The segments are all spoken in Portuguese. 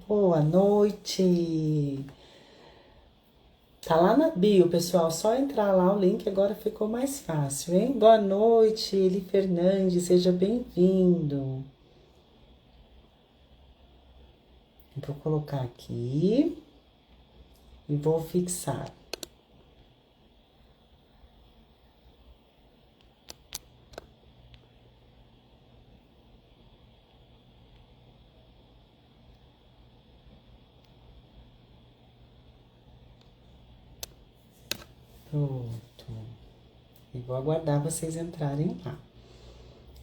Boa noite! Tá lá na bio, pessoal. Só entrar lá, o link agora ficou mais fácil, hein? Boa noite, Eli Fernandes, seja bem-vindo. Vou colocar aqui e vou fixar. Pronto. E vou aguardar vocês entrarem lá.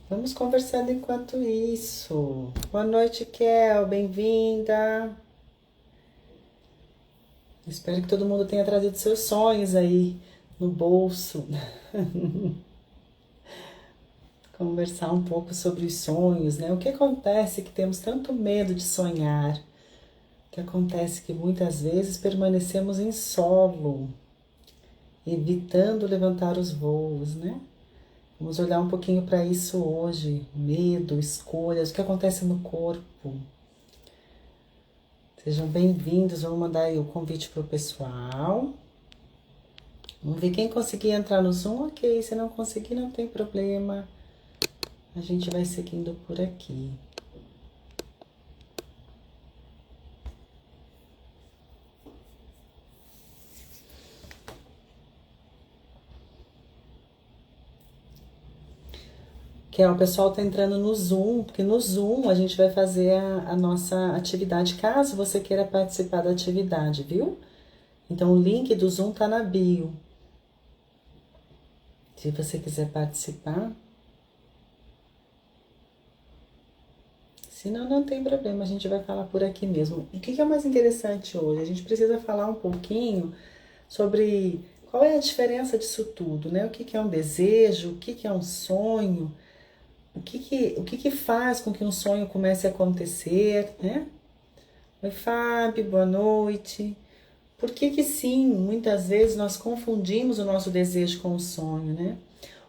Vamos conversando enquanto isso. Boa noite, Kel. Bem-vinda. Espero que todo mundo tenha trazido seus sonhos aí no bolso. Conversar um pouco sobre os sonhos, né? O que acontece que temos tanto medo de sonhar? O que acontece que muitas vezes permanecemos em solo, evitando levantar os voos, né? Vamos olhar um pouquinho para isso hoje. Medo, escolhas, o que acontece no corpo. Sejam bem-vindos, vamos mandar aí o convite para o pessoal. Vamos ver quem conseguir entrar no Zoom, ok. Se não conseguir, não tem problema. A gente vai seguindo por aqui. Que é o pessoal tá entrando no Zoom, porque no Zoom a gente vai fazer a nossa atividade, caso você queira participar da atividade, viu? Então o link do Zoom tá na bio. Se você quiser participar. Se não, não tem problema, a gente vai falar por aqui mesmo. O que é mais interessante hoje? A gente precisa falar um pouquinho sobre qual é a diferença disso tudo, né? O que é um desejo, o que é um sonho, o que faz com que um sonho comece a acontecer, né? Oi, Fábio, boa noite. Por que sim, muitas vezes nós confundimos o nosso desejo com o sonho, né?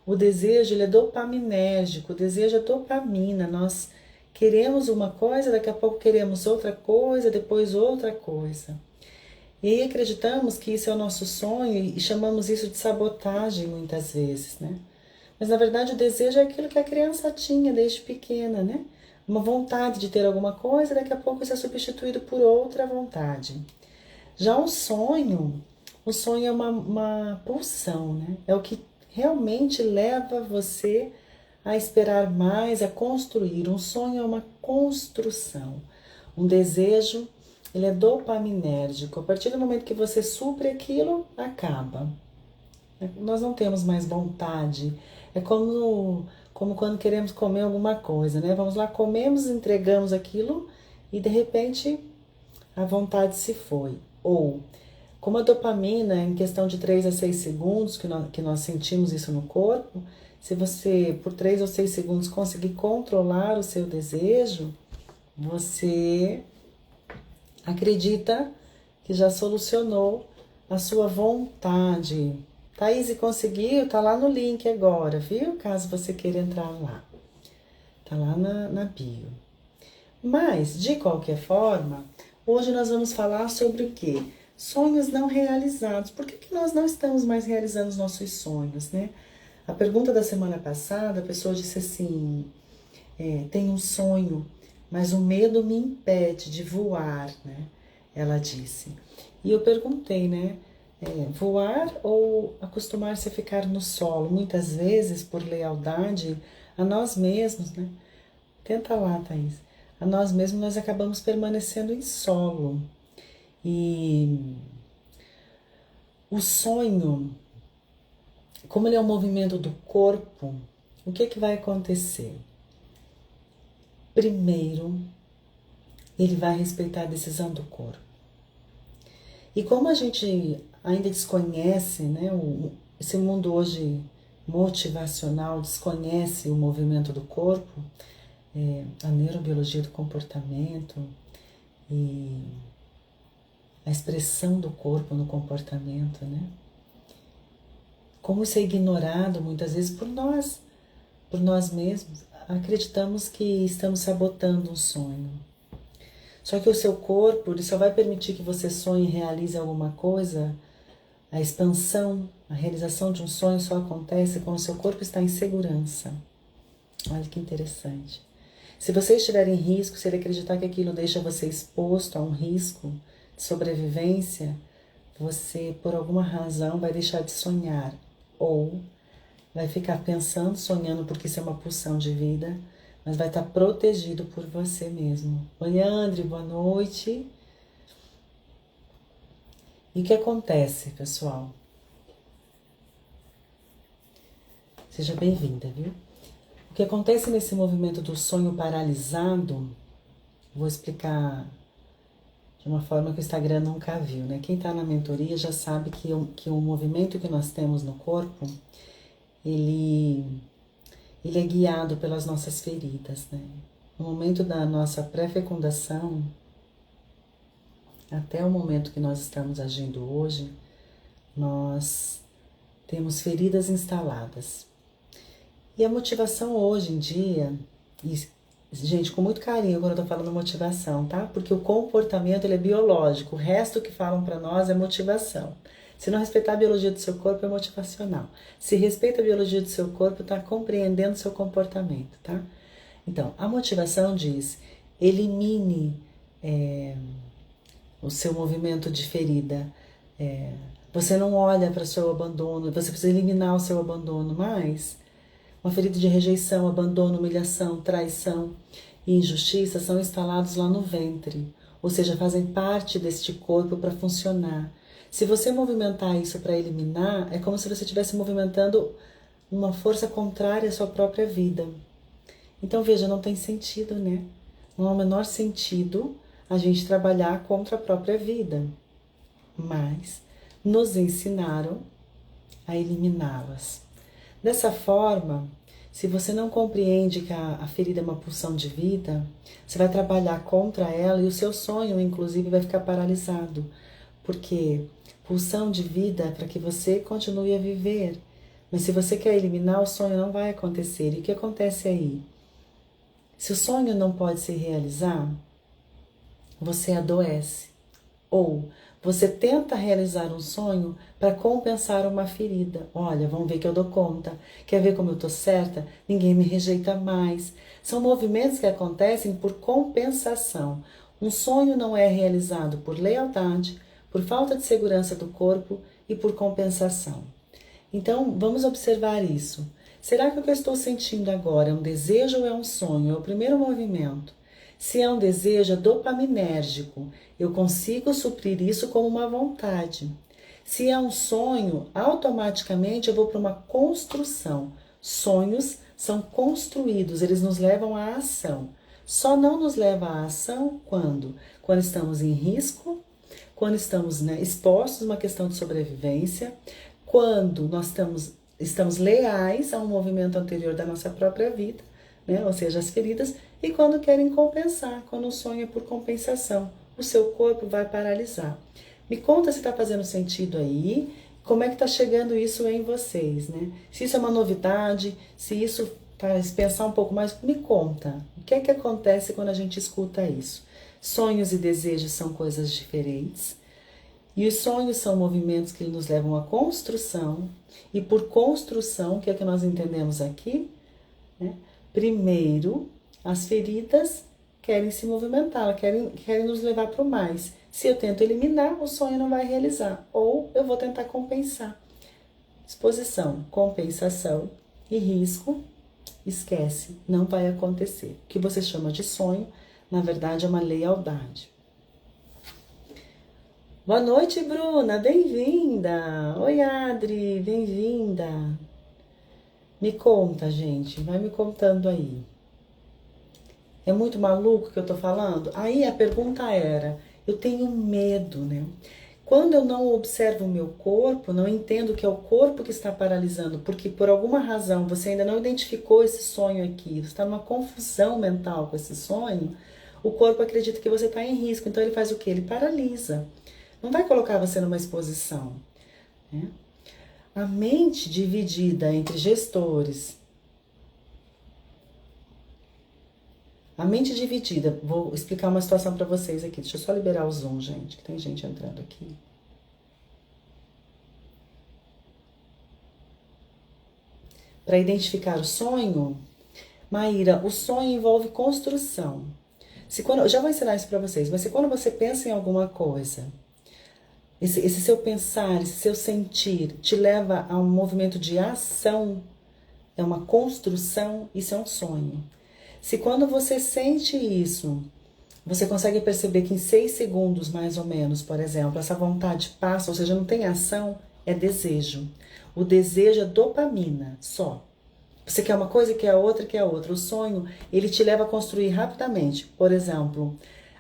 O desejo, ele é dopaminérgico, o desejo é dopamina, nós queremos uma coisa, daqui a pouco queremos outra coisa, depois outra coisa. E aí acreditamos que isso é o nosso sonho e chamamos isso de sabotagem muitas vezes, né? Mas na verdade o desejo é aquilo que a criança tinha desde pequena, né? Uma vontade de ter alguma coisa, daqui a pouco isso é substituído por outra vontade. Já o sonho é uma pulsão, né? É o que realmente leva você a esperar mais, a construir. Um sonho é uma construção. Um desejo, ele é dopaminérgico. A partir do momento que você supre aquilo, acaba. Nós não temos mais vontade. É como quando queremos comer alguma coisa, né? Vamos lá, comemos, entregamos aquilo e de repente a vontade se foi. Ou, como a dopamina, em questão de 3 a 6 segundos que nós sentimos isso no corpo, se você, por 3 ou 6 segundos, conseguir controlar o seu desejo, você acredita que já solucionou a sua vontade. Thaís, conseguiu? Tá lá no link agora, viu? Caso você queira entrar lá. Tá lá na bio. Mas, de qualquer forma, hoje nós vamos falar sobre o quê? Sonhos não realizados. Por que nós não estamos mais realizando os nossos sonhos, né? A pergunta da semana passada, a pessoa disse assim, tem um sonho, mas o medo me impede de voar, né? Ela disse. E eu perguntei, né? Voar ou acostumar-se a ficar no solo? Muitas vezes, por lealdade a nós mesmos, né? Tenta lá, Thaís. A nós mesmos nós acabamos permanecendo em solo. E o sonho, como ele é um movimento do corpo, o que vai acontecer? Primeiro, ele vai respeitar a decisão do corpo. E como a gente ainda desconhece, né, esse mundo hoje motivacional desconhece o movimento do corpo, a neurobiologia do comportamento e a expressão do corpo no comportamento, né? Como isso é ignorado muitas vezes por nós mesmos, acreditamos que estamos sabotando um sonho. Só que o seu corpo, ele só vai permitir que você sonhe e realize alguma coisa. A expansão, a realização de um sonho só acontece quando o seu corpo está em segurança. Olha que interessante. Se você estiver em risco, se ele acreditar que aquilo deixa você exposto a um risco de sobrevivência, você, por alguma razão, vai deixar de sonhar. Ou vai ficar pensando, sonhando, porque isso é uma pulsão de vida, mas vai estar protegido por você mesmo. Oi, André, boa noite. E o que acontece, pessoal? Seja bem-vinda, viu? O que acontece nesse movimento do sonho paralisado, vou explicar de uma forma que o Instagram nunca viu, né? Quem está na mentoria já sabe que o movimento que nós temos no corpo, ele é guiado pelas nossas feridas, né? No momento da nossa pré-fecundação, até o momento que nós estamos agindo hoje, nós temos feridas instaladas. E a motivação hoje em dia, e, gente, com muito carinho quando eu tô falando motivação, tá? Porque o comportamento, ele é biológico, o resto que falam para nós é motivação. Se não respeitar a biologia do seu corpo, é motivacional. Se respeita a biologia do seu corpo, tá compreendendo o seu comportamento, tá? Então, a motivação diz, elimine o seu movimento de ferida. Você não olha para o seu abandono, você precisa eliminar o seu abandono, mas uma ferida de rejeição, abandono, humilhação, traição e injustiça são instalados lá no ventre, ou seja, fazem parte deste corpo para funcionar. Se você movimentar isso para eliminar, é como se você estivesse movimentando uma força contrária à sua própria vida. Então, veja, não tem sentido, né? Não há o menor sentido a gente trabalhar contra a própria vida. Mas nos ensinaram a eliminá-las. Dessa forma, se você não compreende que a ferida é uma pulsão de vida, você vai trabalhar contra ela e o seu sonho, inclusive, vai ficar paralisado. Porque pulsão de vida é para que você continue a viver. Mas se você quer eliminar, o sonho não vai acontecer. E o que acontece aí? Se o sonho não pode se realizar, você adoece. Ou você tenta realizar um sonho para compensar uma ferida. Olha, vamos ver que eu dou conta. Quer ver como eu tô certa? Ninguém me rejeita mais. São movimentos que acontecem por compensação. Um sonho não é realizado por lealdade, por falta de segurança do corpo e por compensação. Então, vamos observar isso. Será que o que eu estou sentindo agora é um desejo ou é um sonho? É o primeiro movimento. Se é um desejo, é dopaminérgico. Eu consigo suprir isso como uma vontade. Se é um sonho, automaticamente eu vou para uma construção. Sonhos são construídos, eles nos levam à ação. Só não nos leva à ação quando? Quando estamos em risco, quando estamos expostos a uma questão de sobrevivência, quando nós estamos leais a um movimento anterior da nossa própria vida, né? Ou seja, as feridas, e quando querem compensar, quando o sonho é por compensação, o seu corpo vai paralisar. Me conta se está fazendo sentido aí, como é que está chegando isso em vocês, né? Se isso é uma novidade, se isso faz pensar um pouco mais, me conta. O que é que acontece quando a gente escuta isso? Sonhos e desejos são coisas diferentes. E os sonhos são movimentos que nos levam à construção. E por construção, o que é que nós entendemos aqui? Né? Primeiro, as feridas querem se movimentar, querem nos levar para o mais. Se eu tento eliminar, o sonho não vai realizar. Ou eu vou tentar compensar. Exposição, compensação e risco, esquece, não vai acontecer. O que você chama de sonho, na verdade, é uma lealdade. Boa noite, Bruna, bem-vinda. Oi, Adri, bem-vinda. Me conta, gente, vai me contando aí. É muito maluco que eu tô falando? Aí a pergunta era, eu tenho medo, né? Quando eu não observo o meu corpo, não entendo que é o corpo que está paralisando, porque por alguma razão você ainda não identificou esse sonho aqui, você está numa confusão mental com esse sonho, o corpo acredita que você está em risco, então ele faz o quê? Ele paralisa. Não vai colocar você numa exposição, né? A mente dividida entre gestores, A mente dividida. Vou explicar uma situação para vocês aqui. Deixa eu só liberar o Zoom, gente, que tem gente entrando aqui. Para identificar o sonho, Maíra, o sonho envolve construção. Eu já vou ensinar isso para vocês, mas se quando você pensa em alguma coisa, esse seu pensar, esse seu sentir te leva a um movimento de ação, é uma construção, isso é um sonho. Se quando você sente isso, você consegue perceber que em 6 segundos, mais ou menos, por exemplo, essa vontade passa, ou seja, não tem ação, é desejo. O desejo é dopamina, só. Você quer uma coisa, quer a outra, quer a outra. O sonho, ele te leva a construir rapidamente. Por exemplo,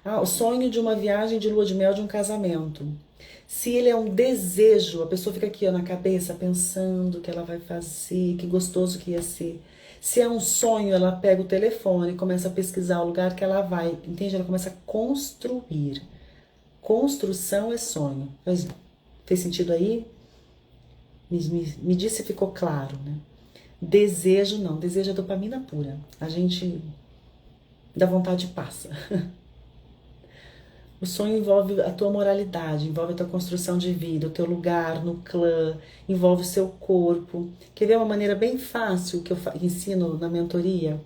o sonho de uma viagem de lua de mel de um casamento. Se ele é um desejo, a pessoa fica aqui ó, na cabeça pensando o que ela vai fazer, que gostoso que ia ser. Se é um sonho, ela pega o telefone e começa a pesquisar o lugar que ela vai, entende? Ela começa a construir. Construção é sonho. Fez sentido aí? Me diz se ficou claro, né? Desejo não, desejo é dopamina pura. A gente dá vontade e passa. O sonho envolve a tua moralidade, envolve a tua construção de vida, o teu lugar no clã, envolve o seu corpo. Quer ver uma maneira bem fácil que eu ensino na mentoria?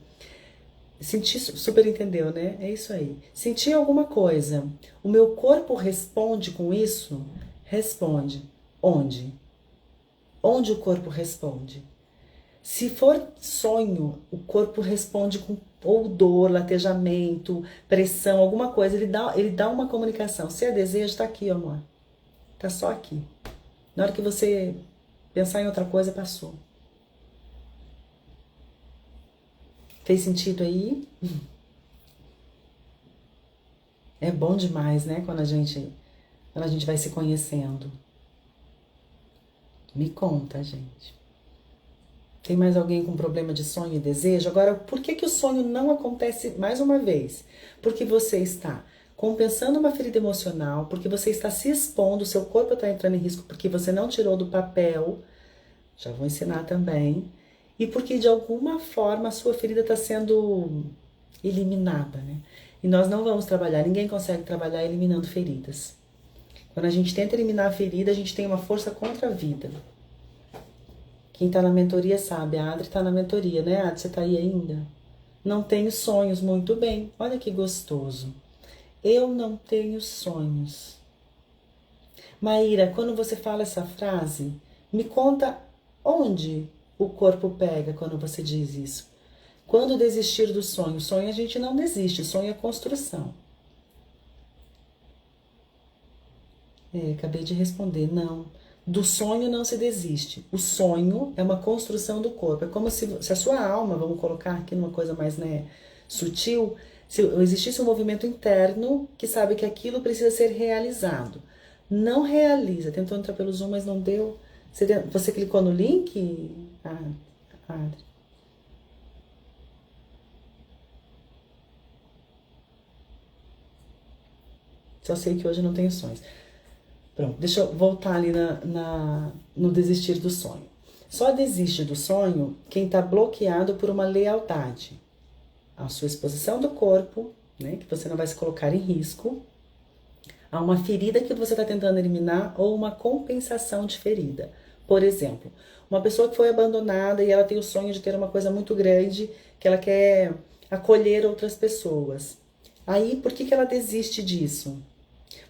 Sentir, super entendeu, né? É isso aí. Sentir alguma coisa. O meu corpo responde com isso? Responde. Onde? Onde o corpo responde? Se for sonho, o corpo responde com ou dor, latejamento, pressão, alguma coisa. Ele dá uma comunicação. Se é desejo, tá aqui, amor. Tá só aqui. Na hora que você pensar em outra coisa, passou. Fez sentido aí? É bom demais, né? Quando a gente vai se conhecendo. Me conta, gente. Tem mais alguém com problema de sonho e desejo? Agora, por que o sonho não acontece mais uma vez? Porque você está compensando uma ferida emocional, porque você está se expondo, o seu corpo está entrando em risco, porque você não tirou do papel, já vou ensinar também, e porque de alguma forma a sua ferida está sendo eliminada, né? E nós não vamos trabalhar, ninguém consegue trabalhar eliminando feridas. Quando a gente tenta eliminar a ferida, a gente tem uma força contra a vida. Quem tá na mentoria sabe, a Adri tá na mentoria, né, Adri? Você tá aí ainda? Não tenho sonhos, muito bem. Olha que gostoso. Eu não tenho sonhos. Maíra, quando você fala essa frase, me conta onde o corpo pega quando você diz isso. Quando desistir do sonho? Sonho a gente não desiste, sonho é construção. Acabei de responder, não. Do sonho não se desiste. O sonho é uma construção do corpo. É como se a sua alma, vamos colocar aqui numa coisa mais, né, sutil, se existisse um movimento interno que sabe que aquilo precisa ser realizado. Não realiza. Tentou entrar pelo Zoom, mas não deu. Você clicou no link? Só sei que hoje não tenho sonhos. Pronto, deixa eu voltar ali no desistir do sonho. Só desiste do sonho quem está bloqueado por uma lealdade. A sua exposição do corpo, né, que você não vai se colocar em risco, a uma ferida que você está tentando eliminar ou uma compensação de ferida. Por exemplo, uma pessoa que foi abandonada e ela tem o sonho de ter uma coisa muito grande, que ela quer acolher outras pessoas. Aí, por que ela desiste disso?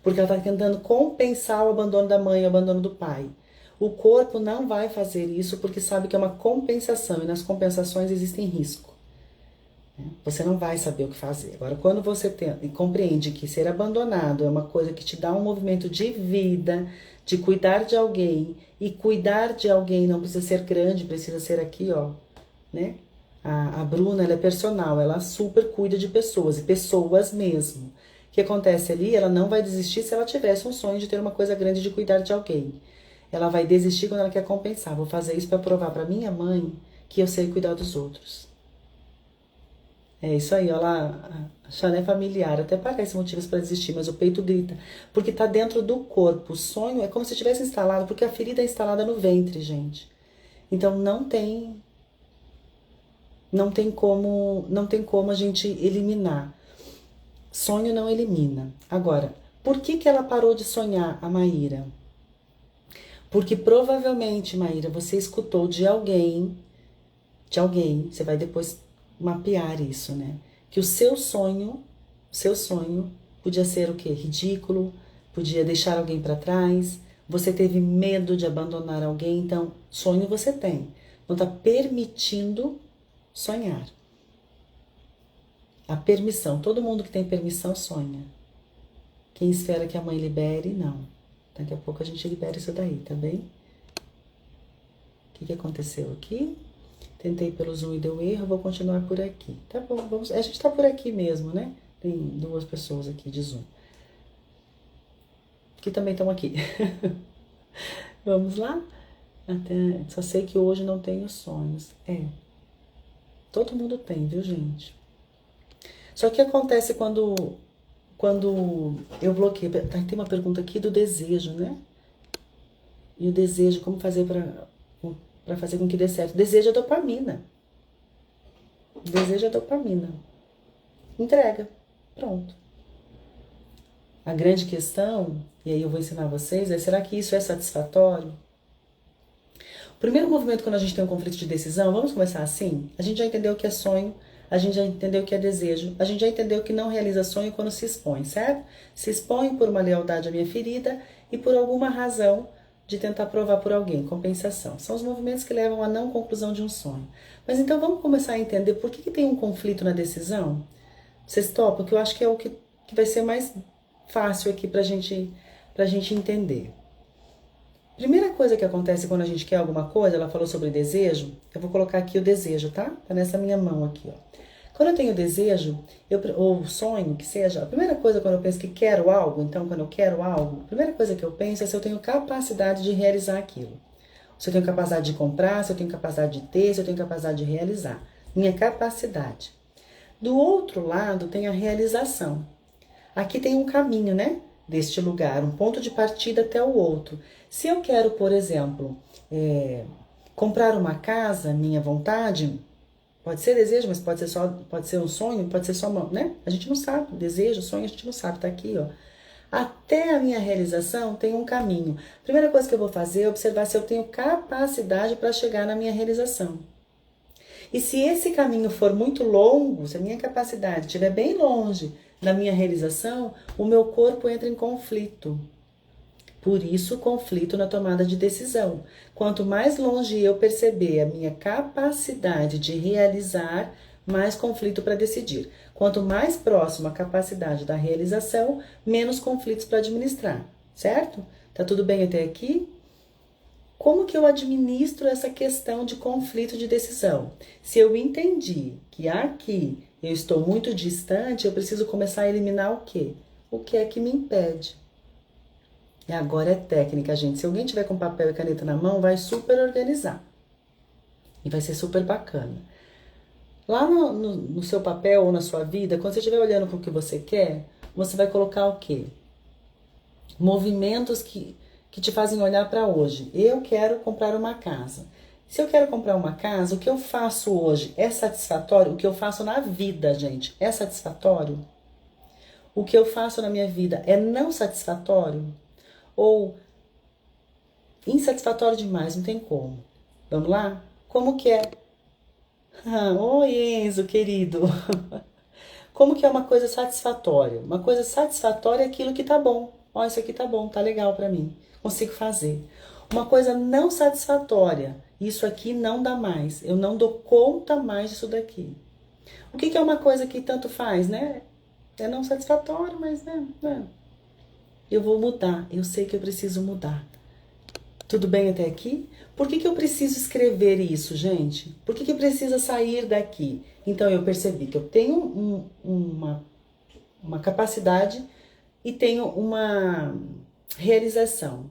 Porque ela está tentando compensar o abandono da mãe, o abandono do pai. O corpo não vai fazer isso porque sabe que é uma compensação e nas compensações existem risco. Você não vai saber o que fazer. Agora, quando você compreende que ser abandonado é uma coisa que te dá um movimento de vida, de cuidar de alguém, e cuidar de alguém não precisa ser grande, precisa ser aqui, ó, né? A Bruna, ela é personal, ela super cuida de pessoas, e pessoas mesmo. O que acontece ali, ela não vai desistir se ela tivesse um sonho de ter uma coisa grande de cuidar de alguém. Ela vai desistir quando ela quer compensar. Vou fazer isso para provar para minha mãe que eu sei cuidar dos outros. É isso aí, ó lá, a Xané familiar, até parece motivos para desistir, mas o peito grita, porque tá dentro do corpo. O sonho é como se tivesse instalado, porque a ferida é instalada no ventre, gente. Então não tem não tem como a gente eliminar. Sonho não elimina. Agora, por que que ela parou de sonhar, a Maíra? Porque provavelmente, Maíra, você escutou você vai depois mapear isso, né? Que o seu sonho podia ser o quê? Ridículo, podia deixar alguém para trás, você teve medo de abandonar alguém, então sonho você tem. Não está permitindo sonhar. A permissão, todo mundo que tem permissão sonha. Quem espera que a mãe libere, não. Daqui a pouco a gente libera isso daí, tá bem? O que aconteceu aqui? Tentei pelo Zoom e deu erro, vou continuar por aqui. Tá bom, vamos. A gente tá por aqui mesmo, né? Tem 2 pessoas aqui de Zoom. Que também estão aqui. Vamos lá? Só sei que hoje não tenho sonhos. Todo mundo tem, viu, gente? Só que acontece quando eu bloqueio. Tem uma pergunta aqui do desejo, né? E o desejo, como fazer para fazer com que dê certo? Desejo é dopamina. Desejo é dopamina. Entrega. Pronto. A grande questão, e aí eu vou ensinar vocês, será que isso é satisfatório? O primeiro movimento quando a gente tem um conflito de decisão, vamos começar assim? A gente já entendeu o que é sonho, a gente já entendeu o que é desejo, a gente já entendeu que não realiza sonho quando se expõe, certo? Se expõe por uma lealdade à minha ferida e por alguma razão de tentar provar por alguém, compensação. São os movimentos que levam à não conclusão de um sonho. Mas então vamos começar a entender por que tem um conflito na decisão? Vocês topam? Que eu acho que é o que vai ser mais fácil aqui pra gente entender. Primeira coisa que acontece quando a gente quer alguma coisa, ela falou sobre desejo, eu vou colocar aqui o desejo, tá? Tá nessa minha mão aqui, ó. Quando eu tenho desejo, ou sonho, que seja, a primeira coisa quando eu penso que quero algo, então quando eu quero algo, a primeira coisa que eu penso é se eu tenho capacidade de realizar aquilo. Se eu tenho capacidade de comprar, se eu tenho capacidade de ter, se eu tenho capacidade de realizar. Minha capacidade. Do outro lado tem a realização. Aqui tem um caminho, né? Deste lugar, um ponto de partida até o outro. Se eu quero, por exemplo, comprar uma casa, minha vontade, pode ser desejo, mas pode ser um sonho, pode ser só uma, né? A gente não sabe, desejo, sonho, a gente não sabe, tá aqui, ó. Até a minha realização tem um caminho. Primeira coisa que eu vou fazer é observar se eu tenho capacidade para chegar na minha realização. E se esse caminho for muito longo, se a minha capacidade estiver bem longe da minha realização, o meu corpo entra em conflito. Por isso, conflito na tomada de decisão. Quanto mais longe eu perceber a minha capacidade de realizar, mais conflito para decidir. Quanto mais próximo a capacidade da realização, menos conflitos para administrar. Certo? Tá tudo bem até aqui? Como que eu administro essa questão de conflito de decisão? Se eu entendi que aqui eu estou muito distante, eu preciso começar a eliminar o quê? O que é que me impede? E agora é técnica, gente. Se alguém tiver com papel e caneta na mão, vai super organizar. E vai ser super bacana. Lá no seu papel ou na sua vida, quando você estiver olhando para o que você quer, você vai colocar o quê? Movimentos que te fazem olhar para hoje. Eu quero comprar uma casa. Se eu quero comprar uma casa, o que eu faço hoje é satisfatório? O que eu faço na vida, gente, é satisfatório? O que eu faço na minha vida é não satisfatório? Ou insatisfatório demais, não tem como. Vamos lá? Como que é? Oi, Enzo, querido. Como que é uma coisa satisfatória? Uma coisa satisfatória é aquilo que tá bom. Ó, isso aqui tá bom, tá legal pra mim. Consigo fazer. Uma coisa não satisfatória. Isso aqui não dá mais. Eu não dou conta mais disso daqui. O que é uma coisa que tanto faz, né? É não satisfatório, mas né? Eu vou mudar. Eu sei que eu preciso mudar. Tudo bem até aqui? Por que eu preciso escrever isso, gente? Por que precisa sair daqui? Então, eu percebi que eu tenho uma capacidade e tenho uma realização.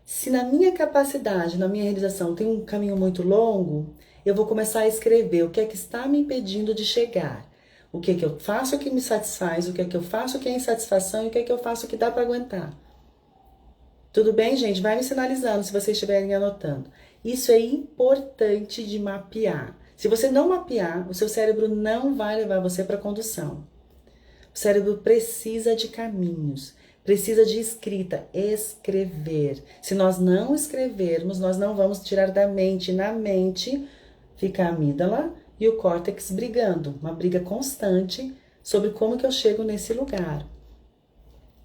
Se na minha capacidade, na minha realização, tem um caminho muito longo, eu vou começar a escrever o que é que está me impedindo de chegar. O que é que eu faço que me satisfaz, o que é que eu faço que é insatisfação e o que é que eu faço que dá para aguentar. Tudo bem, gente? Vai me sinalizando se vocês estiverem anotando. Isso é importante de mapear. Se você não mapear, o seu cérebro não vai levar você para a condução. O cérebro precisa de caminhos, precisa de escrita, escrever. Se nós não escrevermos, nós não vamos tirar da mente. Na mente fica a amígdala e o córtex brigando, uma briga constante sobre como que eu chego nesse lugar.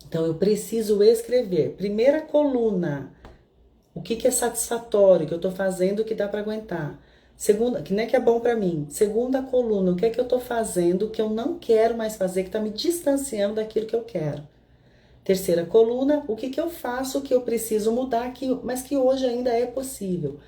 Então eu preciso escrever. Primeira coluna, o que é satisfatório, que eu estou fazendo que dá para aguentar. Segunda, que não é que é bom para mim. Segunda coluna, o que é que eu estou fazendo que eu não quero mais fazer, que está me distanciando daquilo que eu quero. Terceira coluna, o que eu faço que eu preciso mudar, mas que hoje ainda é possível.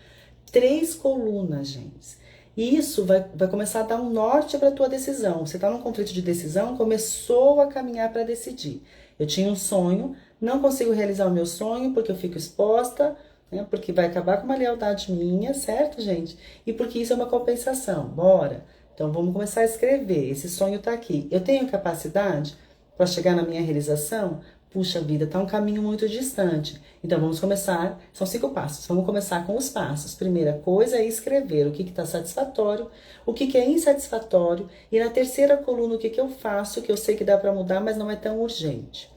3 colunas, gente. E isso vai começar a dar um norte para a tua decisão. Você está num conflito de decisão, começou a caminhar para decidir. Eu tinha um sonho, não consigo realizar o meu sonho porque eu fico exposta, né? Porque vai acabar com uma lealdade minha, certo, gente? E porque isso é uma compensação. Bora. Então vamos começar a escrever. Esse sonho está aqui. Eu tenho capacidade para chegar na minha realização? Puxa vida, tá um caminho muito distante. Então vamos começar, são 5 passos. Vamos começar com os passos. Primeira coisa é escrever o que está satisfatório, o que é insatisfatório. E na terceira coluna, o que eu faço, que eu sei que dá para mudar, mas não é tão urgente.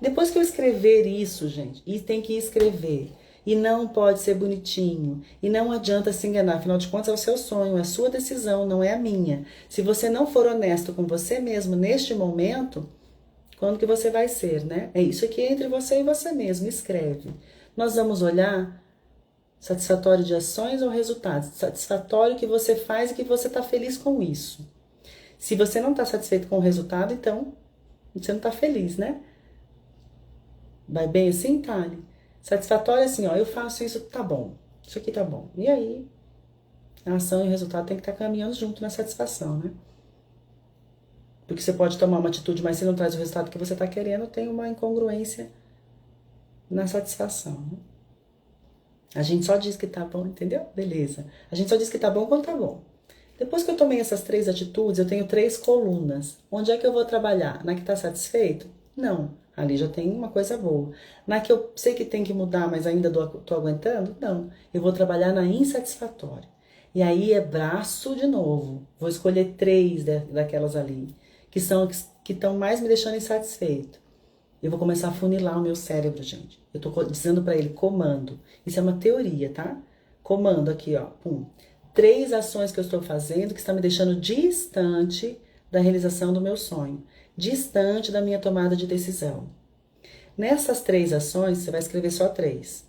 Depois que eu escrever isso, gente, e tem que escrever. E não pode ser bonitinho. E não adianta se enganar. Afinal de contas, é o seu sonho, é a sua decisão, não é a minha. Se você não for honesto com você mesmo neste momento, quando que você vai ser, né? É isso aqui entre você e você mesmo. Escreve. Nós vamos olhar satisfatório de ações ou resultados. Satisfatório que você faz e que você está feliz com isso. Se você não está satisfeito com o resultado, então você não está feliz, né? Vai bem assim, Thali? Satisfatório é assim, ó, eu faço isso, tá bom. Isso aqui tá bom. E aí, a ação e o resultado tem que estar caminhando junto na satisfação, né? Porque você pode tomar uma atitude, mas se não traz o resultado que você está querendo, tem uma incongruência na satisfação. Né? A gente só diz que tá bom, entendeu? Beleza. A gente só diz que tá bom quando tá bom. Depois que eu tomei essas 3 atitudes, eu tenho 3 colunas. Onde é que eu vou trabalhar? Na que tá satisfeito? Não. Ali já tem uma coisa boa. Na que eu sei que tem que mudar, mas ainda tô aguentando? Não. Eu vou trabalhar na insatisfatória. E aí é braço de novo. Vou escolher 3 daquelas ali que estão mais me deixando insatisfeito. Eu vou começar a funilar o meu cérebro, gente. Eu tô dizendo para ele comando. Isso é uma teoria, tá? Comando aqui, ó. Pum. 3 ações que eu estou fazendo que estão me deixando distante da realização do meu sonho, distante da minha tomada de decisão. Nessas 3 ações, você vai escrever só 3.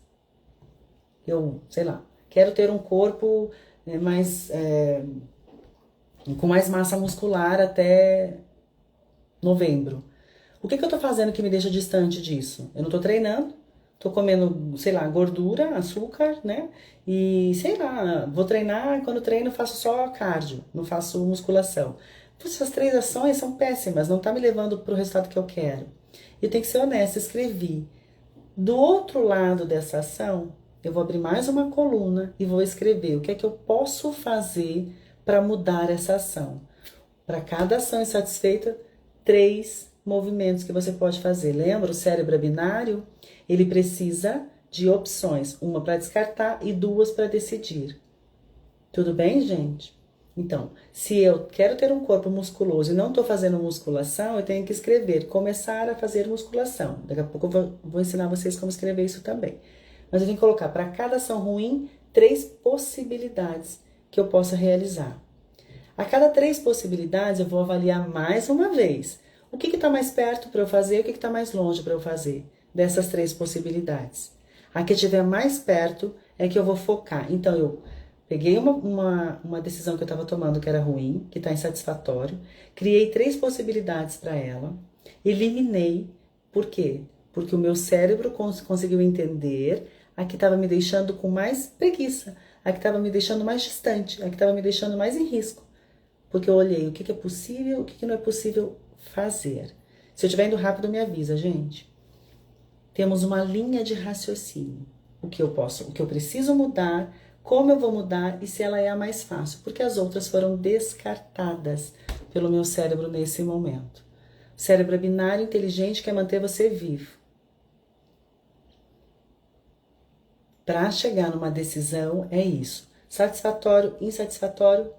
Eu, sei lá, quero ter um corpo com mais massa muscular até novembro. O que eu tô fazendo que me deixa distante disso? Eu não tô treinando, tô comendo, sei lá, gordura, açúcar, né? E, sei lá, vou treinar, quando treino faço só cardio, não faço musculação. Essas 3 ações são péssimas, não tá me levando pro resultado que eu quero. E eu tenho que ser honesta, escrevi. Do outro lado dessa ação, eu vou abrir mais uma coluna e vou escrever o que é que eu posso fazer para mudar essa ação. Para cada ação insatisfeita, 3 movimentos que você pode fazer. Lembra? O cérebro é binário, ele precisa de opções, uma para descartar e 2 para decidir. Tudo bem, gente? Então, se eu quero ter um corpo musculoso e não estou fazendo musculação, eu tenho que escrever, começar a fazer musculação. Daqui a pouco eu vou ensinar vocês como escrever isso também. Mas eu tenho que colocar para cada ação ruim 3 possibilidades que eu possa realizar. A cada 3 possibilidades, eu vou avaliar mais uma vez. O que está mais perto para eu fazer e o que está mais longe para eu fazer dessas 3 possibilidades. A que estiver mais perto é que eu vou focar. Então, eu peguei uma decisão que eu estava tomando que era ruim, que está insatisfatório, criei 3 possibilidades para ela, eliminei. Por quê? Porque o meu cérebro conseguiu entender a que estava me deixando com mais preguiça, a que estava me deixando mais distante, a que estava me deixando mais em risco. Porque eu olhei o que é possível, o que não é possível fazer. Se eu estiver indo rápido, me avisa, gente. Temos uma linha de raciocínio. O que eu preciso mudar, como eu vou mudar e se ela é a mais fácil. Porque as outras foram descartadas pelo meu cérebro nesse momento. O cérebro é binário, inteligente, quer manter você vivo. Para chegar numa decisão, é isso. Satisfatório, insatisfatório,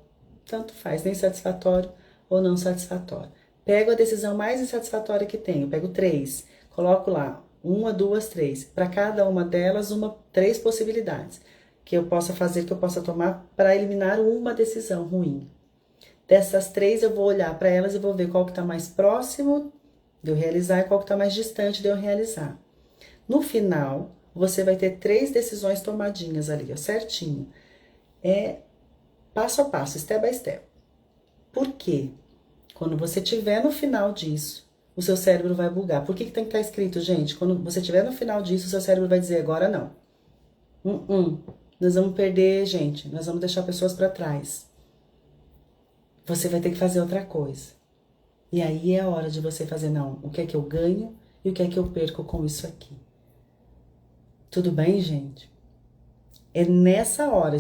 tanto faz, nem satisfatório ou não satisfatório. Pego a decisão mais insatisfatória que tenho, pego 3, coloco lá, 1, 2, 3. Para cada uma delas, 3 possibilidades que eu possa fazer, que eu possa tomar para eliminar uma decisão ruim. Dessas 3, eu vou olhar para elas e vou ver qual que está mais próximo de eu realizar e qual que está mais distante de eu realizar. No final, você vai ter 3 decisões tomadinhas ali, ó, certinho. É passo a passo, step by step. Por quê? Quando você estiver no final disso, o seu cérebro vai bugar. Por que tem que estar escrito, gente? Quando você estiver no final disso, o seu cérebro vai dizer, agora não. Nós vamos perder gente, nós vamos deixar pessoas para trás. Você vai ter que fazer outra coisa. E aí é a hora de você fazer, não, o que é que eu ganho e o que é que eu perco com isso aqui. Tudo bem, gente? É nessa hora,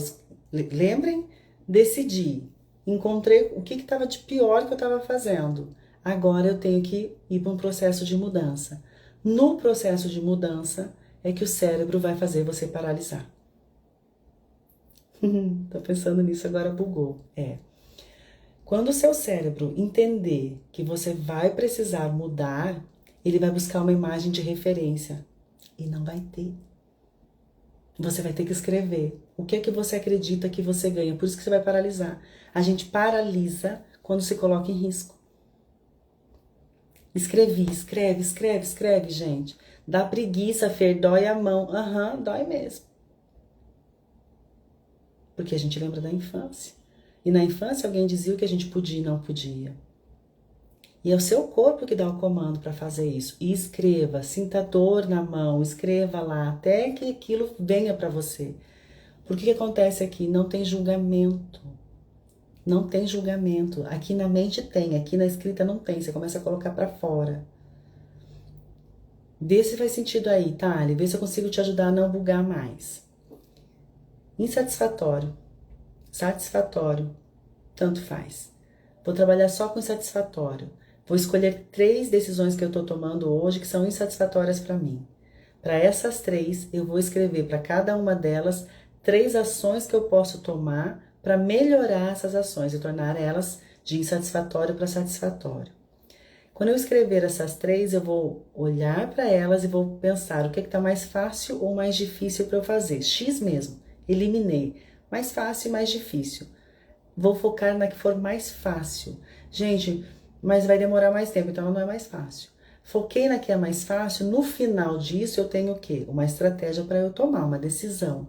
lembrem, decidi, encontrei o que estava de pior que eu estava fazendo. Agora eu tenho que ir para um processo de mudança. No processo de mudança é que o cérebro vai fazer você paralisar. Tô pensando nisso, agora bugou. Quando o seu cérebro entender que você vai precisar mudar, ele vai buscar uma imagem de referência e não vai ter. Você vai ter que escrever o que é que você acredita que você ganha, por isso que você vai paralisar. A gente paralisa quando se coloca em risco. Escreve, gente. Dá preguiça, Fer, dói a mão. Dói mesmo. Porque a gente lembra da infância. E na infância alguém dizia o que a gente podia e não podia. E é o seu corpo que dá o comando para fazer isso. E escreva, sinta dor na mão, escreva lá, até que aquilo venha para você. Porque o que acontece aqui? Não tem julgamento. Não tem julgamento. Aqui na mente tem, aqui na escrita não tem. Você começa a colocar para fora. Vê se faz sentido aí, Thali. Vê se eu consigo te ajudar a não bugar mais. Insatisfatório. Satisfatório. Tanto faz. Vou trabalhar só com insatisfatório. Vou escolher 3 decisões que eu estou tomando hoje que são insatisfatórias para mim. Para essas 3, eu vou escrever para cada uma delas 3 ações que eu posso tomar para melhorar essas ações e tornar elas de insatisfatório para satisfatório. Quando eu escrever essas 3, eu vou olhar para elas e vou pensar o que está mais fácil ou mais difícil para eu fazer. X mesmo, eliminei. Mais fácil e mais difícil. Vou focar na que for mais fácil. Gente, mas vai demorar mais tempo, então não é mais fácil. Foquei na que é mais fácil, no final disso eu tenho o quê? Uma estratégia para eu tomar, uma decisão.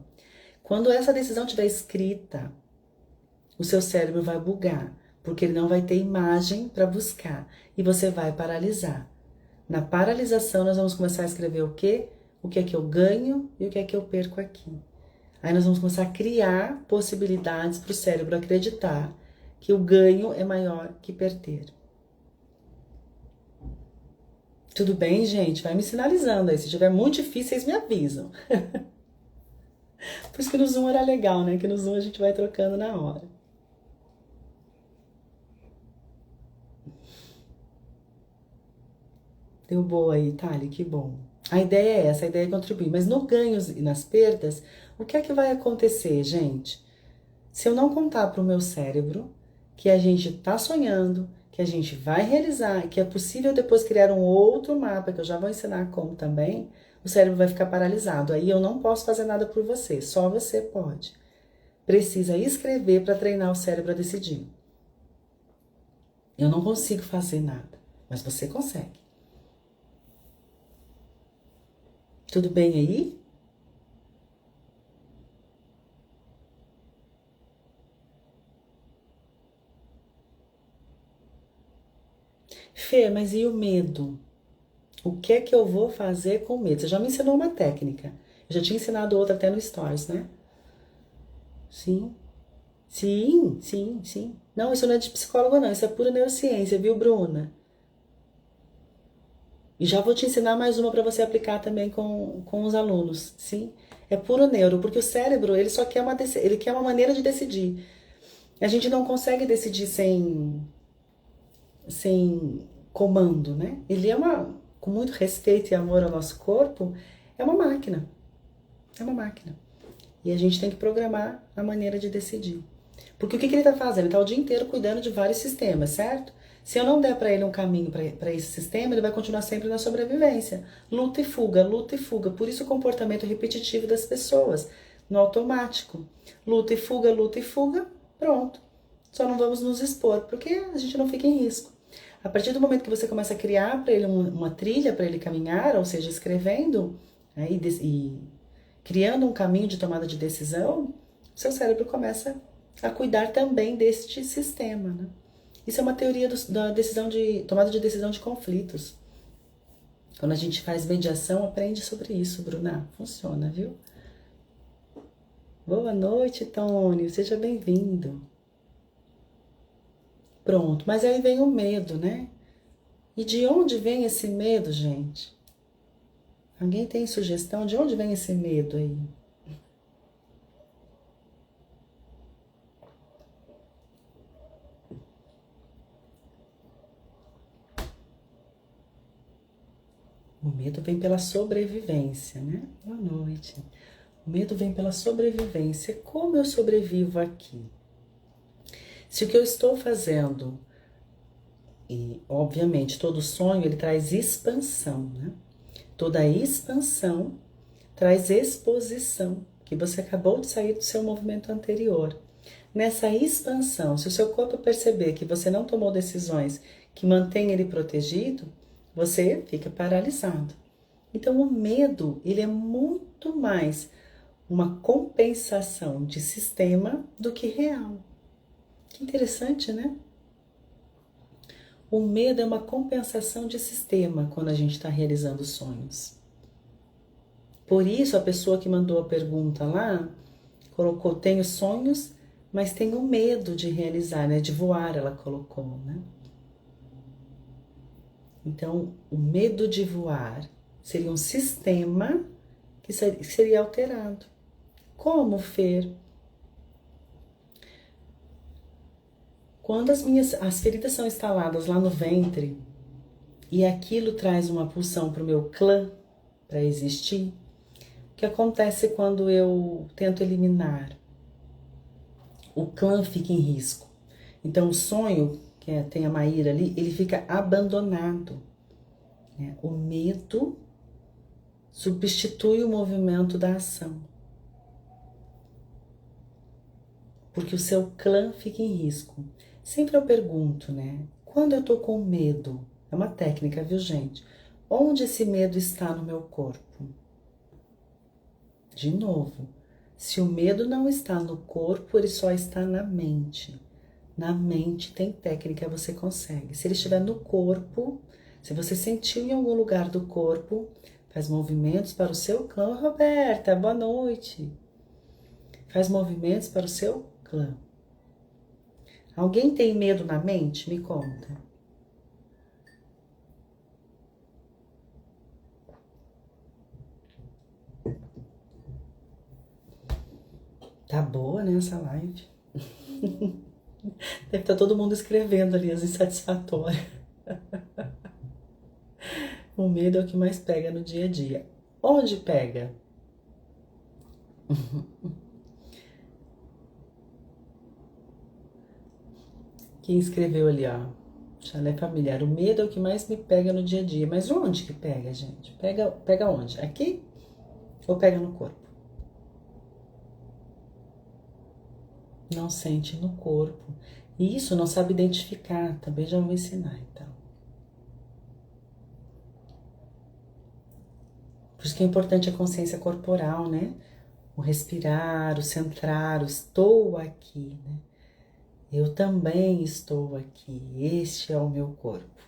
Quando essa decisão estiver escrita, o seu cérebro vai bugar, porque ele não vai ter imagem para buscar e você vai paralisar. Na paralisação nós vamos começar a escrever o quê? O que é que eu ganho e o que é que eu perco aqui. Aí nós vamos começar a criar possibilidades para o cérebro acreditar que o ganho é maior que perder. Tudo bem, gente? Vai me sinalizando aí. Se tiver muito difícil, vocês me avisam. Por isso que no Zoom era legal, né? Que no Zoom a gente vai trocando na hora. Deu boa aí, Thali, que bom. A ideia é essa, a ideia é contribuir. Mas no ganhos e nas perdas, o que é que vai acontecer, gente? Se eu não contar para o meu cérebro que a gente está sonhando, que a gente vai realizar, que é possível depois criar um outro mapa, que eu já vou ensinar como também, o cérebro vai ficar paralisado. Aí eu não posso fazer nada por você, só você pode. Precisa escrever para treinar o cérebro a decidir. Eu não consigo fazer nada, mas você consegue. Tudo bem aí? Fê, mas e o medo? O que é que eu vou fazer com medo? Você já me ensinou uma técnica. Eu já tinha ensinado outra até no Stories, né? Sim. Sim. Não, isso não é de psicólogo, não. Isso é pura neurociência, viu, Bruna? E já vou te ensinar mais uma para você aplicar também com os alunos, sim? É puro neuro, porque o cérebro, ele só quer ele quer uma maneira de decidir. A gente não consegue decidir sem comando, né? Ele é com muito respeito e amor ao nosso corpo, é uma máquina. É uma máquina. E a gente tem que programar a maneira de decidir. Porque o que ele está fazendo? Ele está o dia inteiro cuidando de vários sistemas, certo? Se eu não der para ele um caminho para esse sistema, ele vai continuar sempre na sobrevivência. Luta e fuga, luta e fuga. Por isso o comportamento repetitivo das pessoas, no automático. Luta e fuga, pronto. Só não vamos nos expor, porque a gente não fica em risco. A partir do momento que você começa a criar para ele uma trilha para ele caminhar, ou seja, escrevendo né, e criando um caminho de tomada de decisão, seu cérebro começa a cuidar também deste sistema. Né? Isso é uma teoria da decisão de tomada de decisão de conflitos. Quando a gente faz mediação, aprende sobre isso, Bruna. Funciona, viu? Boa noite, Tônio. Seja bem-vindo. Pronto, mas aí vem o medo, né? E de onde vem esse medo, gente? Alguém tem sugestão de onde vem esse medo aí? O medo vem pela sobrevivência, né? Boa noite. O medo vem pela sobrevivência. Como eu sobrevivo aqui? Se o que eu estou fazendo, e obviamente todo sonho ele traz expansão, né? Toda expansão traz exposição, que você acabou de sair do seu movimento anterior. Nessa expansão, se o seu corpo perceber que você não tomou decisões que mantêm ele protegido, você fica paralisado. Então o medo, ele é muito mais uma compensação de sistema do que real. Que interessante, né? O medo é uma compensação de sistema quando a gente está realizando sonhos. Por isso, a pessoa que mandou a pergunta lá colocou: tenho sonhos, mas tenho medo de realizar, né? De voar, ela colocou, né? Então, o medo de voar seria um sistema que seria alterado. Como, Fer? Quando as feridas são instaladas lá no ventre e aquilo traz uma pulsão para o meu clã para existir, o que acontece quando eu tento eliminar? O clã fica em risco. Então o sonho, tem a Maíra ali, ele fica abandonado. Né? O medo substitui o movimento da ação. Porque o seu clã fica em risco. Sempre eu pergunto, né? Quando eu tô com medo, é uma técnica, viu, gente? Onde esse medo está no meu corpo? De novo, se o medo não está no corpo, ele só está na mente. Na mente tem técnica, você consegue. Se ele estiver no corpo, se você sentiu em algum lugar do corpo, faz movimentos para o seu clã. Roberta, boa noite. Faz movimentos para o seu clã. Alguém tem medo na mente? Me conta. Tá boa, né, essa live? Deve estar todo mundo escrevendo ali as insatisfatórias. O medo é o que mais pega no dia a dia. Onde pega? Quem escreveu ali, ó. Chalé familiar. O medo é o que mais me pega no dia a dia. Mas onde que pega, gente? Pega onde? Aqui? Ou pega no corpo? Não sente no corpo. E isso não sabe identificar. Também já vou ensinar, então. Por isso que é importante a consciência corporal, né? O respirar, o centrar, o estou aqui, né? Eu também estou aqui, este é o meu corpo.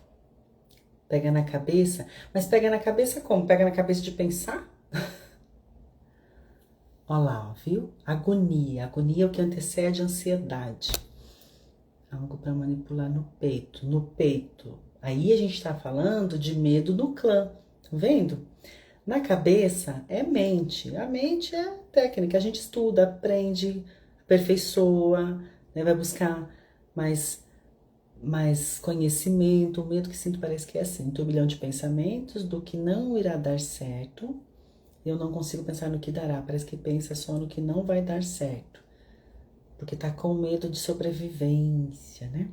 Pega na cabeça, mas pega na cabeça como? Pega na cabeça de pensar? Olha lá, ó, viu? Agonia. Agonia é o que antecede a ansiedade. Algo para manipular no peito. No peito. Aí a gente tá falando de medo do clã. Tá vendo? Na cabeça é mente. A mente é técnica. A gente estuda, aprende, aperfeiçoa, né? Vai buscar mais conhecimento. O medo que sinto parece que é assim: um turbilhão de pensamentos do que não irá dar certo. Eu não consigo pensar no que dará. Parece que pensa só no que não vai dar certo. Porque tá com medo de sobrevivência, né?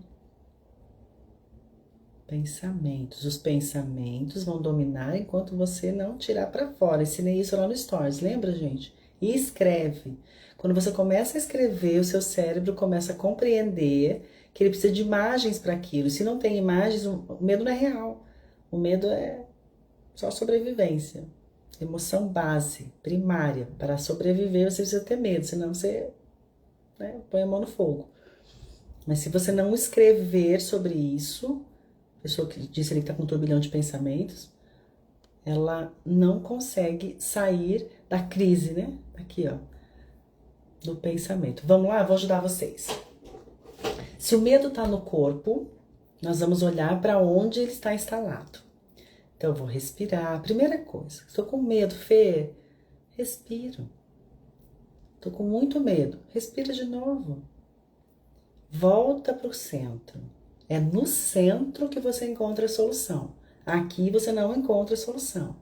Pensamentos. Os pensamentos vão dominar enquanto você não tirar para fora. Ensinei isso lá no Stories, lembra, gente? E escreve. Quando você começa a escrever, o seu cérebro começa a compreender que ele precisa de imagens para aquilo. Se não tem imagens, o medo não é real. O medo é só sobrevivência. Emoção base, primária. Para sobreviver, você precisa ter medo, senão você, né, põe a mão no fogo. Mas se você não escrever sobre isso, a pessoa que disse ali que está com um turbilhão de pensamentos, ela não consegue sair da crise, né? Aqui, ó, do pensamento. Vamos lá, vou ajudar vocês. Se o medo está no corpo, nós vamos olhar para onde ele está instalado. Então, eu vou respirar. Primeira coisa, estou com medo, Fê, respiro. Estou com muito medo, respira de novo. Volta para o centro. É no centro que você encontra a solução. Aqui você não encontra a solução.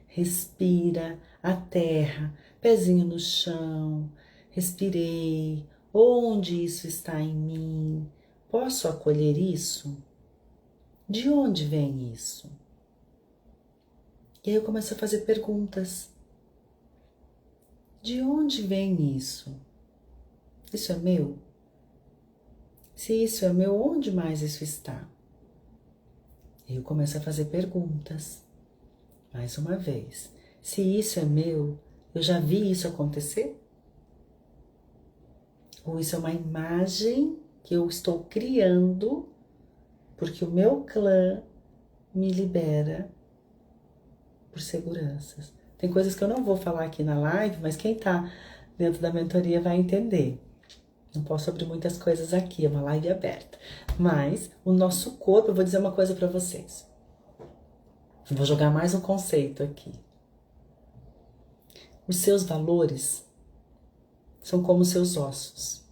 Respira, aterra, pezinho no chão. Respirei. Onde isso está em mim? Posso acolher isso? De onde vem isso? E aí eu começo a fazer perguntas. De onde vem isso? Isso é meu? Se isso é meu, onde mais isso está? Eu começo a fazer perguntas. Mais uma vez. Se isso é meu, eu já vi isso acontecer? Ou isso é uma imagem que eu estou criando porque o meu clã me libera por seguranças? Tem coisas que eu não vou falar aqui na live, mas quem tá dentro da mentoria vai entender. Não posso abrir muitas coisas aqui, é uma live aberta. Mas o nosso corpo, eu vou dizer uma coisa para vocês. Vou jogar mais um conceito aqui. Os seus valores são como os seus ossos.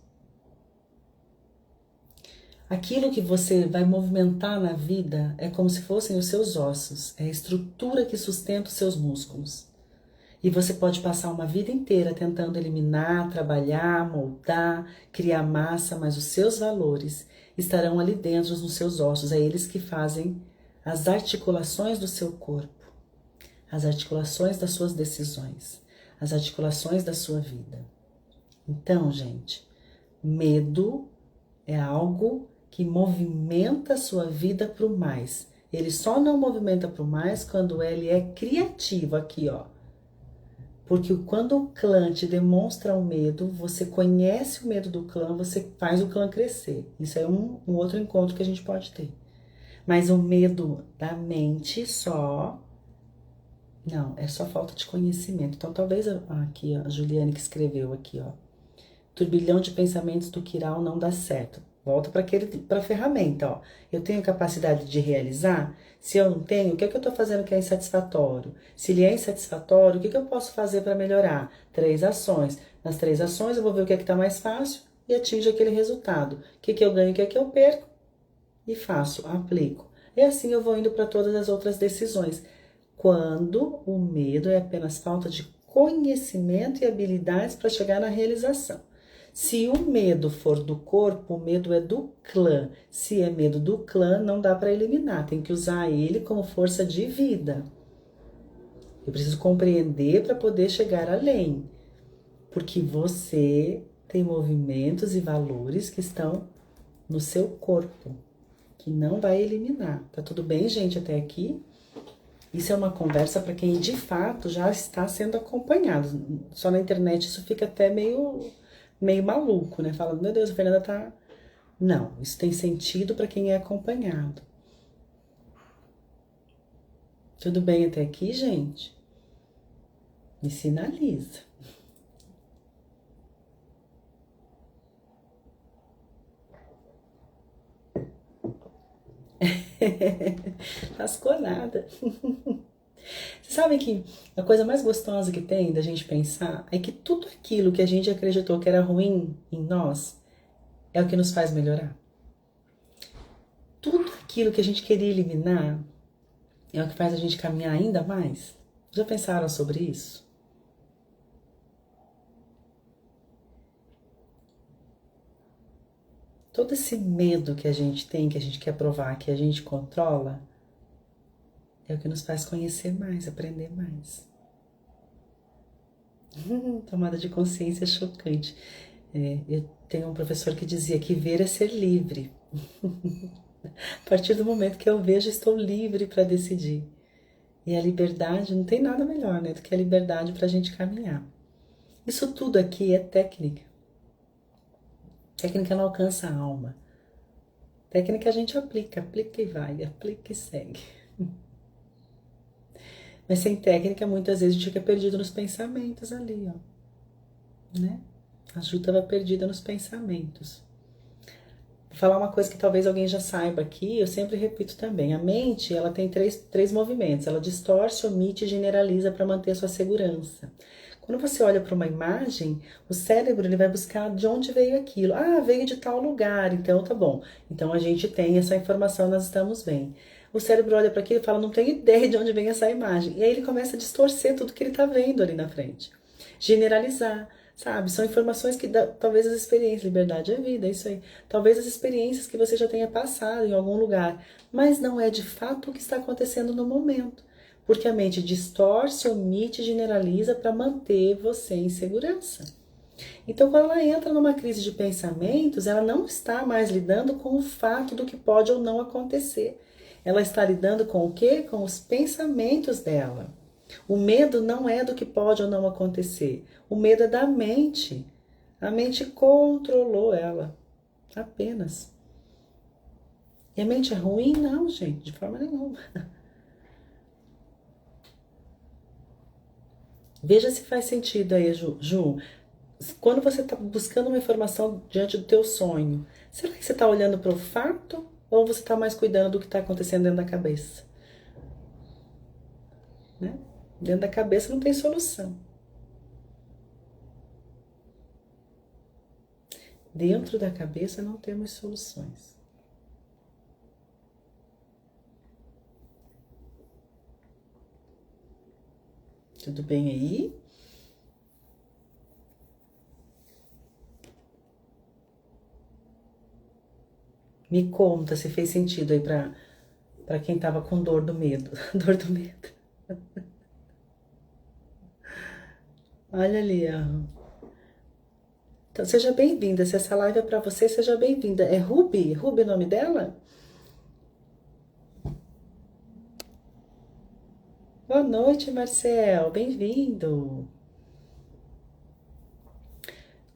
Aquilo que você vai movimentar na vida é como se fossem os seus ossos, é a estrutura que sustenta os seus músculos. E você pode passar uma vida inteira tentando eliminar, trabalhar, moldar, criar massa, mas os seus valores estarão ali dentro nos seus ossos. É eles que fazem as articulações do seu corpo, as articulações das suas decisões, as articulações da sua vida. Então, gente, medo é algo que movimenta a sua vida para o mais. Ele só não movimenta para o mais quando ele é criativo aqui, ó. Porque quando o clã te demonstra o medo, você conhece o medo do clã, você faz o clã crescer. Isso é um outro encontro que a gente pode ter. Mas o medo da mente só... Não, é só falta de conhecimento. Então, talvez aqui, ó, a Juliane que escreveu aqui, ó. Turbilhão de pensamentos do Kiral não dá certo. Volta para a ferramenta, ó. Eu tenho capacidade de realizar? Se eu não tenho, o que é que eu estou fazendo que é insatisfatório? Se ele é insatisfatório, o que é que eu posso fazer para melhorar? 3 ações. Nas 3 ações eu vou ver o que é que está mais fácil e atinjo aquele resultado. O que é que eu ganho, o que é que eu perco? E faço, aplico. E assim eu vou indo para todas as outras decisões. Quando o medo é apenas falta de conhecimento e habilidades para chegar na realização. Se o medo for do corpo, o medo é do clã. Se é medo do clã, não dá para eliminar. Tem que usar ele como força de vida. Eu preciso compreender para poder chegar além. Porque você tem movimentos e valores que estão no seu corpo, que não vai eliminar. Tá tudo bem, gente, até aqui? Isso é uma conversa para quem de fato já está sendo acompanhado. Só na internet isso fica até meio maluco, né? Falando, meu Deus, a Fernanda tá... Não, isso tem sentido para quem é acompanhado. Tudo bem até aqui, gente? Me sinaliza. Lascou nada. Você sabe que a coisa mais gostosa que tem da gente pensar é que tudo aquilo que a gente acreditou que era ruim em nós é o que nos faz melhorar. Tudo aquilo que a gente queria eliminar é o que faz a gente caminhar ainda mais. Já pensaram sobre isso? Todo esse medo que a gente tem, que a gente quer provar, que a gente controla, é o que nos faz conhecer mais, aprender mais. Tomada de consciência chocante. Eu tenho um professor que dizia que ver é ser livre. A partir do momento que eu vejo, estou livre para decidir. E a liberdade, não tem nada melhor, né, do que a liberdade para a gente caminhar. Isso tudo aqui é técnica. Técnica não alcança a alma. Técnica a gente aplica, aplica e vai, aplica e segue. Mas sem técnica, muitas vezes a gente fica perdido nos pensamentos ali, ó. Né? A Ju estava perdida nos pensamentos. Vou falar uma coisa que talvez alguém já saiba aqui, eu sempre repito também. A mente, ela tem três movimentos. Ela distorce, omite e generaliza para manter a sua segurança. Quando você olha para uma imagem, o cérebro ele vai buscar de onde veio aquilo. Ah, veio de tal lugar, então tá bom. Então a gente tem essa informação, nós estamos bem. O cérebro olha para aquilo e fala, não tenho ideia de onde vem essa imagem. E aí ele começa a distorcer tudo que ele está vendo ali na frente. Generalizar, sabe? São informações que talvez as experiências, liberdade é vida, é isso aí. Talvez as experiências que você já tenha passado em algum lugar, mas não é de fato o que está acontecendo no momento. Porque a mente distorce, omite e generaliza para manter você em segurança. Então, quando ela entra numa crise de pensamentos, ela não está mais lidando com o fato do que pode ou não acontecer. Ela está lidando com o quê? Com os pensamentos dela. O medo não é do que pode ou não acontecer. O medo é da mente. A mente controlou ela. Apenas. E a mente é ruim? Não, gente, de forma nenhuma. Veja se faz sentido aí, Ju. Quando você está buscando uma informação diante do teu sonho, será que você está olhando para o fato ou você está mais cuidando do que está acontecendo dentro da cabeça? Né? Dentro da cabeça não tem solução. Dentro da cabeça não temos soluções. Tudo bem aí? Me conta se fez sentido aí para quem tava com dor do medo. Dor do medo. Olha ali, ó. Então, seja bem-vinda. Se essa live é para você, seja bem-vinda. É Ruby? Ruby é o nome dela? Boa noite, Marcel. Bem-vindo.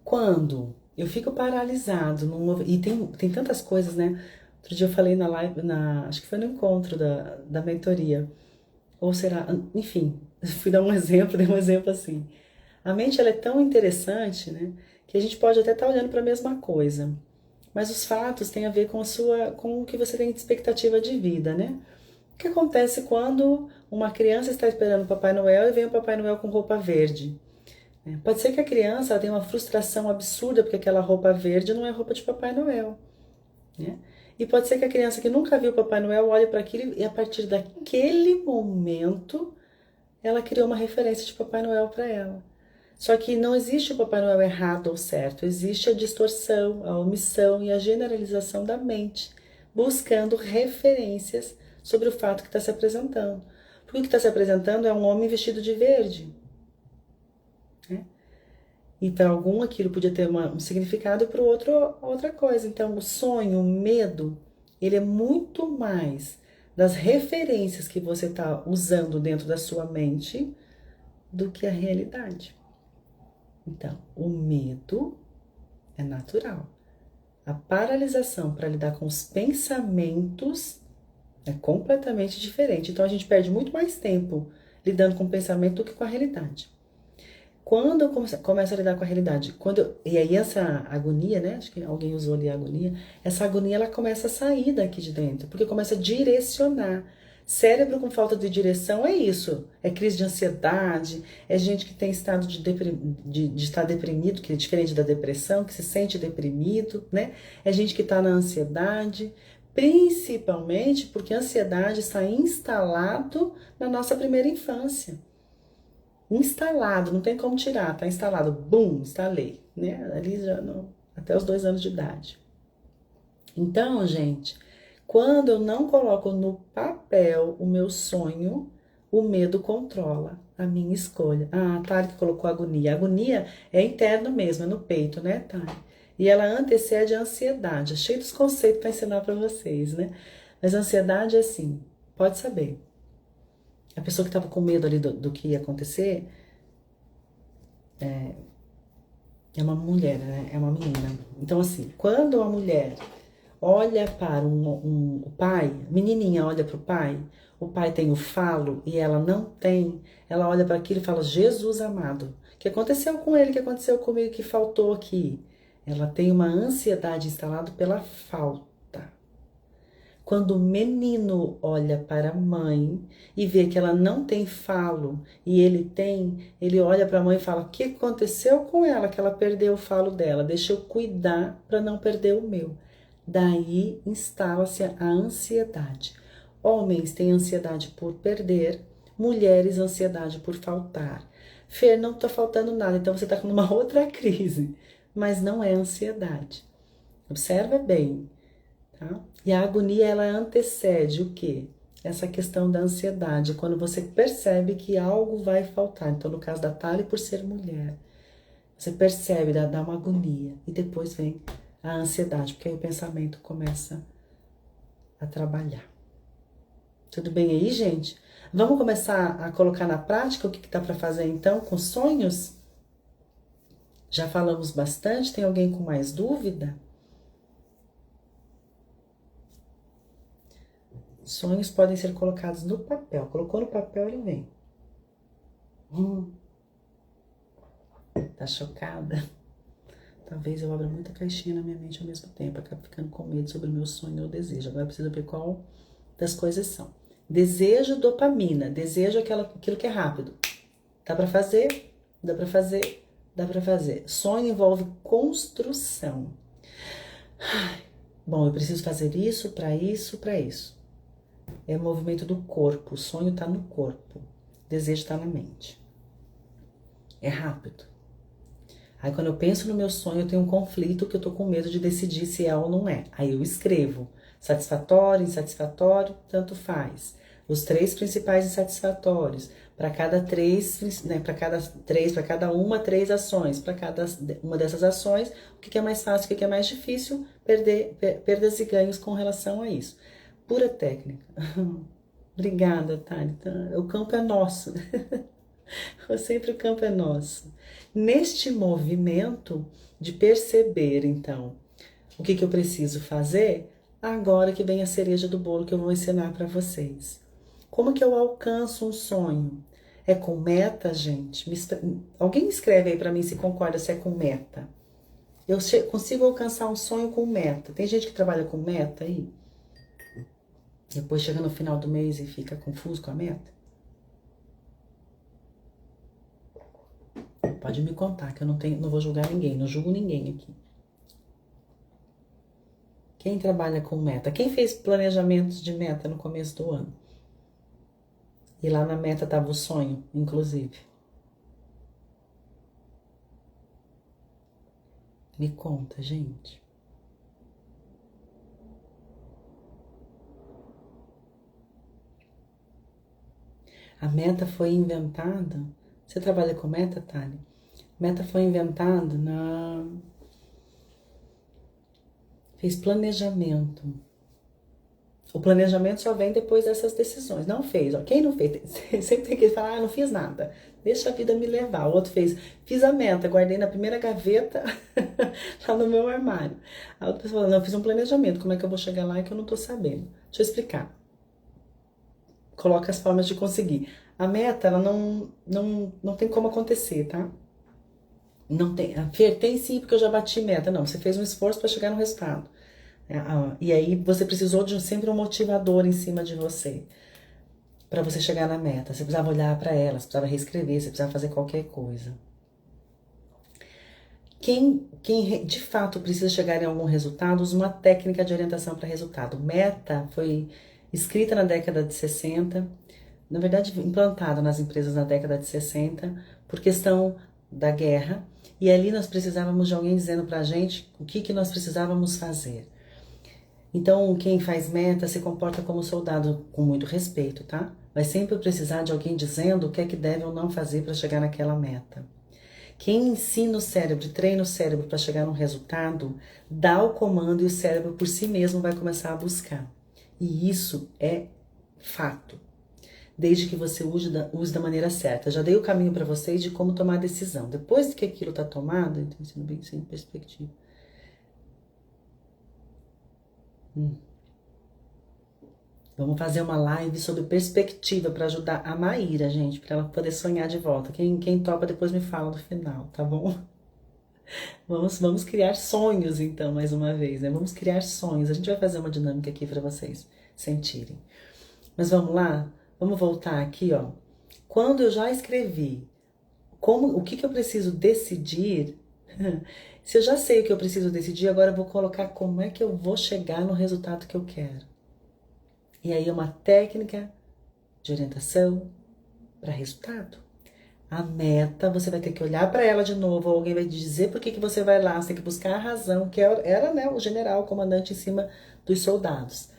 Quando eu fico paralisado e tem tantas coisas, né? Outro dia eu falei na live, acho que foi no encontro da mentoria. Ou será, enfim, fui dar um exemplo, dei um exemplo assim. A mente ela é tão interessante, né, que a gente pode até estar olhando para a mesma coisa, mas os fatos têm a ver com o que você tem de expectativa de vida, né? O que acontece quando uma criança está esperando o Papai Noel e vem o Papai Noel com roupa verde? Pode ser que a criança ela tenha uma frustração absurda porque aquela roupa verde não é roupa de Papai Noel, né? E pode ser que a criança que nunca viu o Papai Noel olhe para aquilo e a partir daquele momento ela criou uma referência de Papai Noel para ela. Só que não existe o Papai Noel errado ou certo, existe a distorção, a omissão e a generalização da mente, buscando referências sobre o fato que está se apresentando. Porque o que está se apresentando é um homem vestido de verde, né? E para algum aquilo podia ter um significado e para o outro outra coisa. Então o sonho, o medo, ele é muito mais das referências que você está usando dentro da sua mente do que a realidade. Então, o medo é natural. A paralisação para lidar com os pensamentos é completamente diferente. Então, a gente perde muito mais tempo lidando com o pensamento do que com a realidade. Quando eu começo a lidar com a realidade, e aí essa agonia, né? Acho que alguém usou ali a agonia. Essa agonia ela começa a sair daqui de dentro, porque começa a direcionar. Cérebro com falta de direção é isso. É crise de ansiedade, é gente que tem estado de estar deprimido, que é diferente da depressão, que se sente deprimido, né? É gente que está na ansiedade, principalmente porque a ansiedade está instalado na nossa primeira infância. Instalado, não tem como tirar, tá instalado. Bum, instalei, né? Ali já até os 2 anos de idade. Então, gente, quando eu não coloco no papel o meu sonho, o medo controla a minha escolha. Ah, a Tari que colocou agonia. A agonia é interno mesmo, é no peito, né, Tari? E ela antecede a ansiedade. É cheio dos conceitos para ensinar para vocês, né? Mas a ansiedade é assim, pode saber. A pessoa que estava com medo ali do que ia acontecer é uma mulher, né? É uma menina. Então, assim, quando a mulher olha para o pai, menininha olha para o pai tem o falo e ela não tem, ela olha para aquilo e fala, Jesus amado, o que aconteceu com ele, o que aconteceu comigo, que faltou aqui? Ela tem uma ansiedade instalada pela falta. Quando o menino olha para a mãe e vê que ela não tem falo e ele tem, ele olha para a mãe e fala, o que aconteceu com ela, que ela perdeu o falo dela, deixa eu cuidar para não perder o meu. Daí instala-se a ansiedade. Homens têm ansiedade por perder, mulheres ansiedade por faltar. Fer, não está faltando nada, então você está com uma outra crise, mas não é ansiedade. Observa bem, tá? E a agonia, ela antecede o quê? Essa questão da ansiedade, quando você percebe que algo vai faltar. Então, no caso da Thalia, por ser mulher, você percebe, dá uma agonia, e depois vem a ansiedade, porque aí o pensamento começa a trabalhar. Tudo bem aí, gente? Vamos começar a colocar na prática o que dá para fazer então com sonhos? Já falamos bastante, tem alguém com mais dúvida? Sonhos podem ser colocados no papel. Colocou no papel, ele vem. Tá chocada? Talvez eu abra muita caixinha na minha mente ao mesmo tempo, acabo ficando com medo sobre o meu sonho ou desejo. Agora eu preciso ver qual das coisas são. Desejo, dopamina. Desejo aquilo que é rápido. Dá pra fazer? Dá pra fazer? Dá pra fazer. Sonho envolve construção. Bom, eu preciso fazer isso, para isso, para isso. É o movimento do corpo. O sonho tá no corpo. O desejo tá na mente. É rápido. Aí quando eu penso no meu sonho, eu tenho um conflito que eu tô com medo de decidir se é ou não é. Aí eu escrevo. Satisfatório, insatisfatório, tanto faz. Os 3 principais insatisfatórios. Para cada 3, né? Para cada uma, 3 ações. Para cada uma dessas ações, o que é mais fácil, o que é mais difícil, perdas e ganhos com relação a isso. Pura técnica. Obrigada, Thalita. O campo é nosso. Sempre o campo é nosso. Neste movimento de perceber, então, o que eu preciso fazer, agora que vem a cereja do bolo que eu vou ensinar para vocês. Como que eu alcanço um sonho? É com meta, gente? Alguém escreve aí para mim se concorda se é com meta. Eu consigo alcançar um sonho com meta. Tem gente que trabalha com meta aí? Depois chega no final do mês e fica confuso com a meta? Pode me contar, que eu não vou julgar ninguém, não julgo ninguém aqui. Quem trabalha com meta? Quem fez planejamentos de meta no começo do ano? E lá na meta estava o sonho, inclusive. Me conta, gente. A meta foi inventada. Você trabalha com meta, Thalia? Meta foi inventada fez planejamento. O planejamento só vem depois dessas decisões. Não fez, ó. Quem não fez? Sempre tem que falar, não fiz nada. Deixa a vida me levar. O outro fez, fiz a meta, guardei na primeira gaveta, lá no meu armário. A outra pessoa falou, não, fiz um planejamento. Como é que eu vou chegar lá que eu não tô sabendo? Deixa eu explicar. Coloca as formas de conseguir. A meta, ela não tem como acontecer, tá? Não tem. Tem sim, porque eu já bati meta. Não, você fez um esforço para chegar no resultado. E aí você precisou de sempre um motivador em cima de você. Para você chegar na meta. Você precisava olhar para ela, você precisava reescrever, você precisava fazer qualquer coisa. Quem de fato precisa chegar em algum resultado, usa uma técnica de orientação para resultado. Meta foi escrita na década de 60, na verdade implantada nas empresas na década de 60, por questão da guerra, e ali nós precisávamos de alguém dizendo pra gente o que nós precisávamos fazer. Então, quem faz meta se comporta como soldado com muito respeito, tá? Vai sempre precisar de alguém dizendo o que é que deve ou não fazer para chegar naquela meta. Quem ensina o cérebro, treina o cérebro para chegar num resultado, dá o comando e o cérebro por si mesmo vai começar a buscar. E isso é fato. Desde que você use da maneira certa. Já dei o caminho para vocês de como tomar a decisão. Depois que aquilo está tomado, então, sendo bem sem perspectiva. Vamos fazer uma live sobre perspectiva para ajudar a Maíra, gente, para ela poder sonhar de volta. Quem topa depois me fala no final, tá bom? Vamos criar sonhos, então, mais uma vez, né? Vamos criar sonhos. A gente vai fazer uma dinâmica aqui para vocês sentirem. Mas vamos lá? Vamos voltar aqui, ó. Quando eu já escrevi o que eu preciso decidir, se eu já sei o que eu preciso decidir, agora eu vou colocar como é que eu vou chegar no resultado que eu quero. E aí é uma técnica de orientação para resultado. A meta, você vai ter que olhar para ela de novo, ou alguém vai dizer por que você vai lá, você tem que buscar a razão, que era, né, o general, o comandante em cima dos soldados.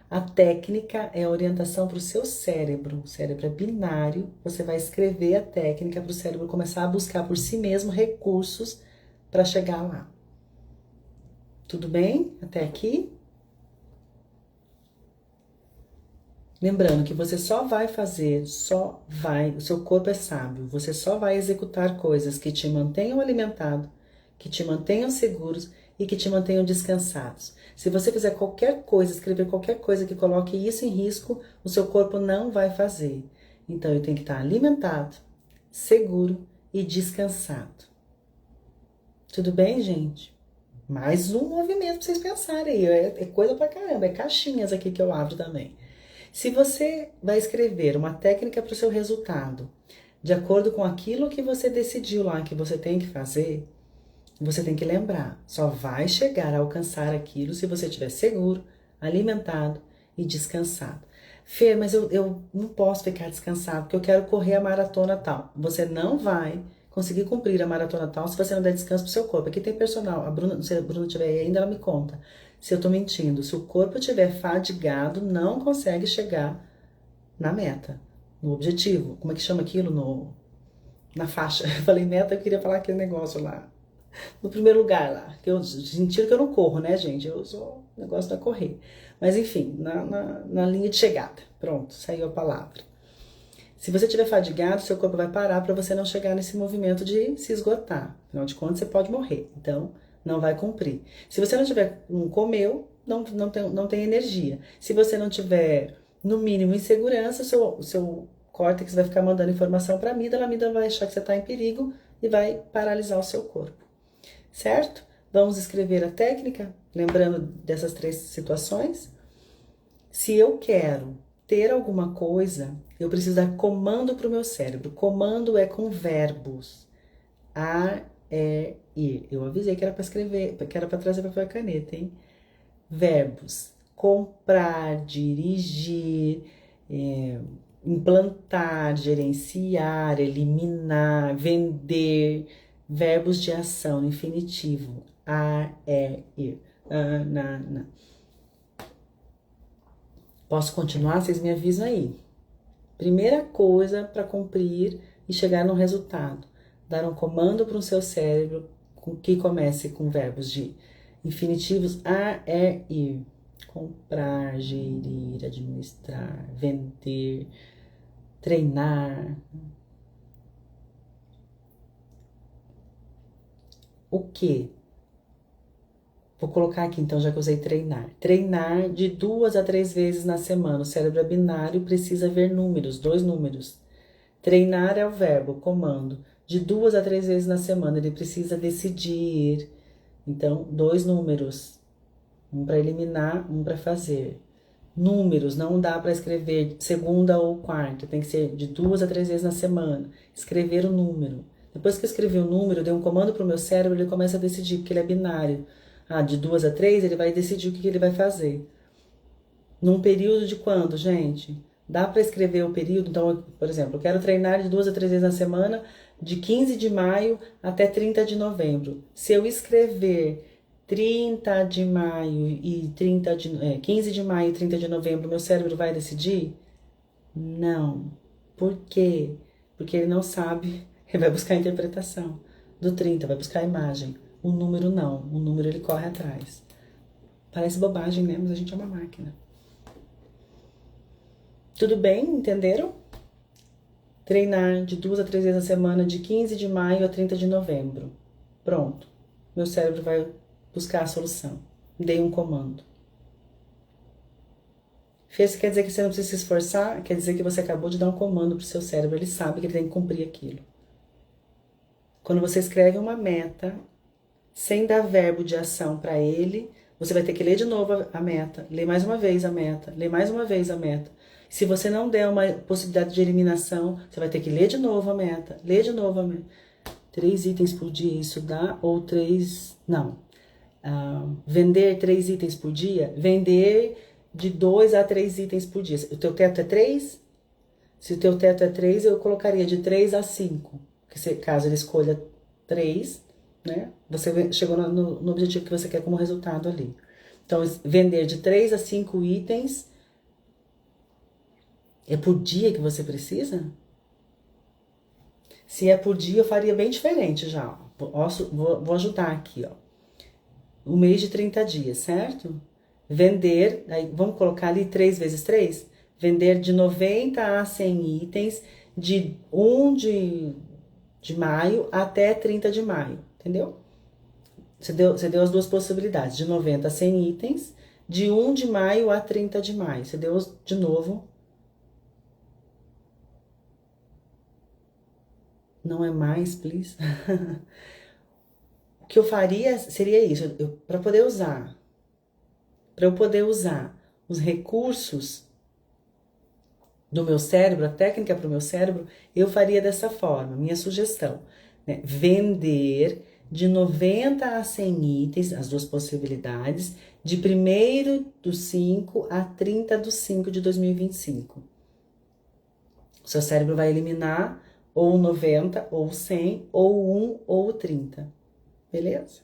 A técnica é a orientação para o seu cérebro. O cérebro é binário, você vai escrever a técnica para o cérebro começar a buscar por si mesmo recursos para chegar lá. Tudo bem? Até aqui? Lembrando que você só vai fazer, o seu corpo é sábio, você só vai executar coisas que te mantenham alimentados, que te mantenham seguros e que te mantenham descansados. Se você fizer qualquer coisa, escrever qualquer coisa que coloque isso em risco, o seu corpo não vai fazer. Então, eu tenho que estar alimentado, seguro e descansado. Tudo bem, gente? Mais um movimento para vocês pensarem aí. É coisa pra caramba, é caixinhas aqui que eu abro também. Se você vai escrever uma técnica para o seu resultado, de acordo com aquilo que você decidiu lá que você tem que fazer, você tem que lembrar, só vai chegar a alcançar aquilo se você estiver seguro, alimentado e descansado. Fê, mas eu não posso ficar descansado porque eu quero correr a maratona tal. Você não vai conseguir cumprir a maratona tal se você não der descanso pro seu corpo. Aqui tem personal, a Bruna, se a Bruna estiver aí ainda, ela me conta se eu tô mentindo. Se o corpo estiver fadigado, não consegue chegar na meta, no objetivo. Como é que chama aquilo? Na faixa. Eu falei meta, eu queria falar aquele negócio lá. No primeiro lugar lá, que eu sentiram que eu não corro, né, gente? Eu sou negócio da correr. Mas enfim, na linha de chegada. Pronto, saiu a palavra. Se você estiver fadigado, seu corpo vai parar para você não chegar nesse movimento de se esgotar. Afinal de contas, você pode morrer. Então, não vai cumprir. Se você não comeu, não tem energia. Se você não tiver, no mínimo, em segurança, o seu córtex vai ficar mandando informação para a amígdala vai achar que você está em perigo e vai paralisar o seu corpo. Certo? Vamos escrever a técnica, lembrando dessas 3 situações. Se eu quero ter alguma coisa, eu preciso dar comando para o meu cérebro. Comando é com verbos. A, E, I. Eu avisei que era para escrever, que era para trazer papel e caneta, hein? Verbos. Comprar, dirigir, implantar, gerenciar, eliminar, vender. Verbos de ação, infinitivo. A, E, I. Na. Posso continuar? Vocês me avisam aí. Primeira coisa para cumprir e chegar no resultado. Dar um comando para o seu cérebro que comece com verbos de infinitivos a, e, ir. Comprar, gerir, administrar, vender, treinar. O que? Vou colocar aqui, então, já que eu usei treinar. Treinar de 2 a 3 vezes na semana. O cérebro é binário, precisa ver números, 2 números. Treinar é o verbo, comando. De 2 a 3 vezes na semana, ele precisa decidir. Então, 2 números. Um para eliminar, um para fazer. Números, não dá para escrever segunda ou quarta. Tem que ser de 2 a 3 vezes na semana. Escrever o número. Depois que eu escrevi o número, eu dei um comando para o meu cérebro, ele começa a decidir, porque ele é binário. De 2 a 3, ele vai decidir o que ele vai fazer. Num período de quando, gente? Dá para escrever o período? Então, por exemplo, eu quero treinar de 2 a 3 vezes na semana, de 15 de maio até 30 de novembro. Se eu escrever 30 de maio e 15 de maio e 30 de novembro, meu cérebro vai decidir? Não. Por quê? Porque ele não sabe, ele vai buscar a interpretação. Do 30, vai buscar a imagem. O número não, o número ele corre atrás. Parece bobagem, né? Mas a gente é uma máquina. Tudo bem? Entenderam? Treinar de 2 a 3 vezes na semana, de 15 de maio a 30 de novembro. Pronto. Meu cérebro vai buscar a solução. Dei um comando. Fez quer dizer que você não precisa se esforçar? Quer dizer que você acabou de dar um comando pro seu cérebro. Ele sabe que ele tem que cumprir aquilo. Quando você escreve uma meta, sem dar verbo de ação para ele, você vai ter que ler de novo a meta, ler mais uma vez a meta, ler mais uma vez a meta. Se você não der uma possibilidade de eliminação, você vai ter que ler de novo a meta, ler de novo a meta. 3 itens por dia, isso dá, ou 3, não. Vender 3 itens por dia, vender de 2 a 3 itens por dia. O teu teto é 3? Se o teu teto é 3, eu colocaria de 3 a 5. Caso ele escolha 3, né? Você chegou no objetivo que você quer como resultado ali. Então, vender de 3 a 5 itens é por dia que você precisa? Se é por dia, eu faria bem diferente já. Vou ajudar aqui, ó. Um mês de 30 dias, certo? Vender, aí vamos colocar ali 3 vezes 3? Vender de 90 a 100 itens de 1 de maio até 30 de maio, entendeu? Você deu as duas possibilidades, de 90 a 100 itens, de 1 de maio a 30 de maio. Você deu de novo. Não é mais, please. O que eu faria seria isso, para eu poder usar os recursos do meu cérebro, a técnica para o meu cérebro, eu faria dessa forma, minha sugestão, né? Vender de 90 a 100 itens, as duas possibilidades, de 1º do 5 a 30 do 5 de 2025. O seu cérebro vai eliminar ou 90, ou 100, ou 1, ou 30. Beleza?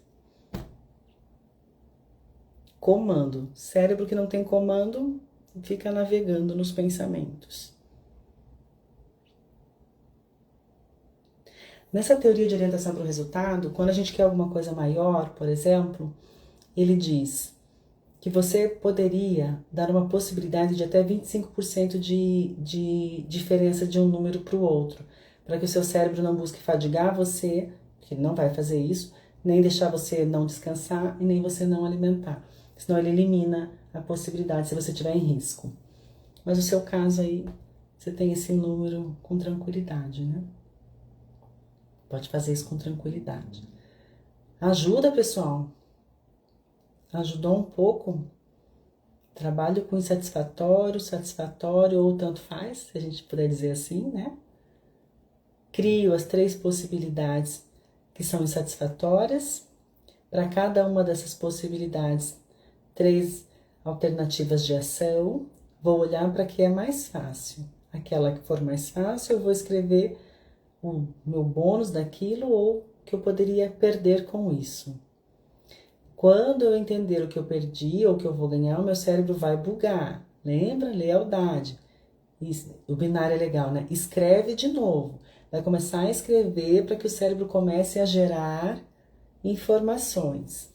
Comando. Cérebro que não tem comando fica navegando nos pensamentos. Nessa teoria de orientação para o resultado, quando a gente quer alguma coisa maior, por exemplo, ele diz que você poderia dar uma possibilidade de até 25% de diferença de um número para o outro, para que o seu cérebro não busque fadigar você, que ele não vai fazer isso, nem deixar você não descansar e nem você não alimentar. Senão ele elimina a possibilidade se você estiver em risco. Mas no seu caso aí, você tem esse número com tranquilidade, né? Pode fazer isso com tranquilidade. Ajuda, pessoal. Ajudou um pouco? Trabalho com insatisfatório, satisfatório ou tanto faz, se a gente puder dizer assim, né? Crio as 3 possibilidades que são insatisfatórias. Para cada uma dessas possibilidades, 3 alternativas de ação. Vou olhar para a que é mais fácil. Aquela que for mais fácil, eu vou escrever o meu bônus daquilo ou que eu poderia perder com isso. Quando eu entender o que eu perdi ou o que eu vou ganhar, o meu cérebro vai bugar. Lembra? Lealdade. Isso, o binário é legal, né? Escreve de novo. Vai começar a escrever para que o cérebro comece a gerar informações.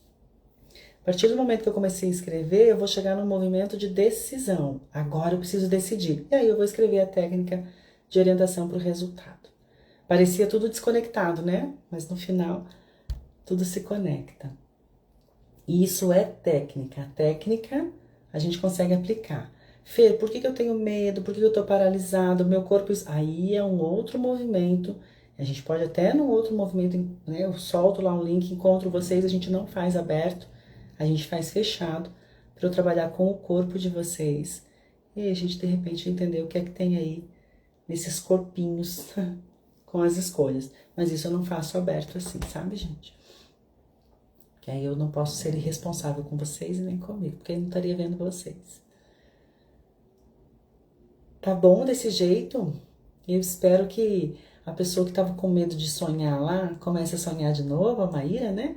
A partir do momento que eu comecei a escrever, eu vou chegar no movimento de decisão. Agora eu preciso decidir. E aí eu vou escrever a técnica de orientação para o resultado. Parecia tudo desconectado, né? Mas no final, tudo se conecta. E isso é técnica. A técnica a gente consegue aplicar. Fê, por que eu tenho medo? Por que eu tô paralisado? Meu corpo... Aí é um outro movimento. A gente pode até no outro movimento, né? Eu solto lá um link, encontro vocês. A gente não faz aberto, a gente faz fechado. Para eu trabalhar com o corpo de vocês. E aí a gente, de repente, entender o que é que tem aí nesses corpinhos com as escolhas. Mas isso eu não faço aberto assim, sabe, gente? Que aí eu não posso ser irresponsável com vocês e nem comigo, porque eu não estaria vendo vocês. Tá bom desse jeito? Eu espero que a pessoa que estava com medo de sonhar lá comece a sonhar de novo, a Maíra, né?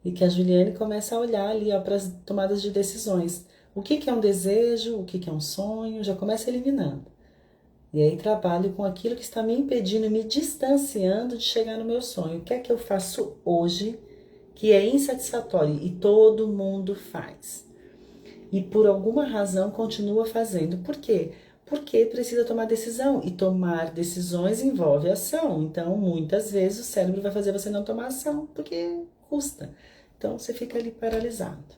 e que a Juliane comece a olhar ali para as tomadas de decisões. O que que é um desejo, o que que é um sonho, já começa eliminando. E aí trabalho com aquilo que está me impedindo, me distanciando de chegar no meu sonho. O que é que eu faço hoje que é insatisfatório e todo mundo faz? E por alguma razão continua fazendo. Por quê? Porque precisa tomar decisão. E tomar decisões envolve ação. Então, muitas vezes, o cérebro vai fazer você não tomar ação, porque custa. Então, você fica ali paralisado.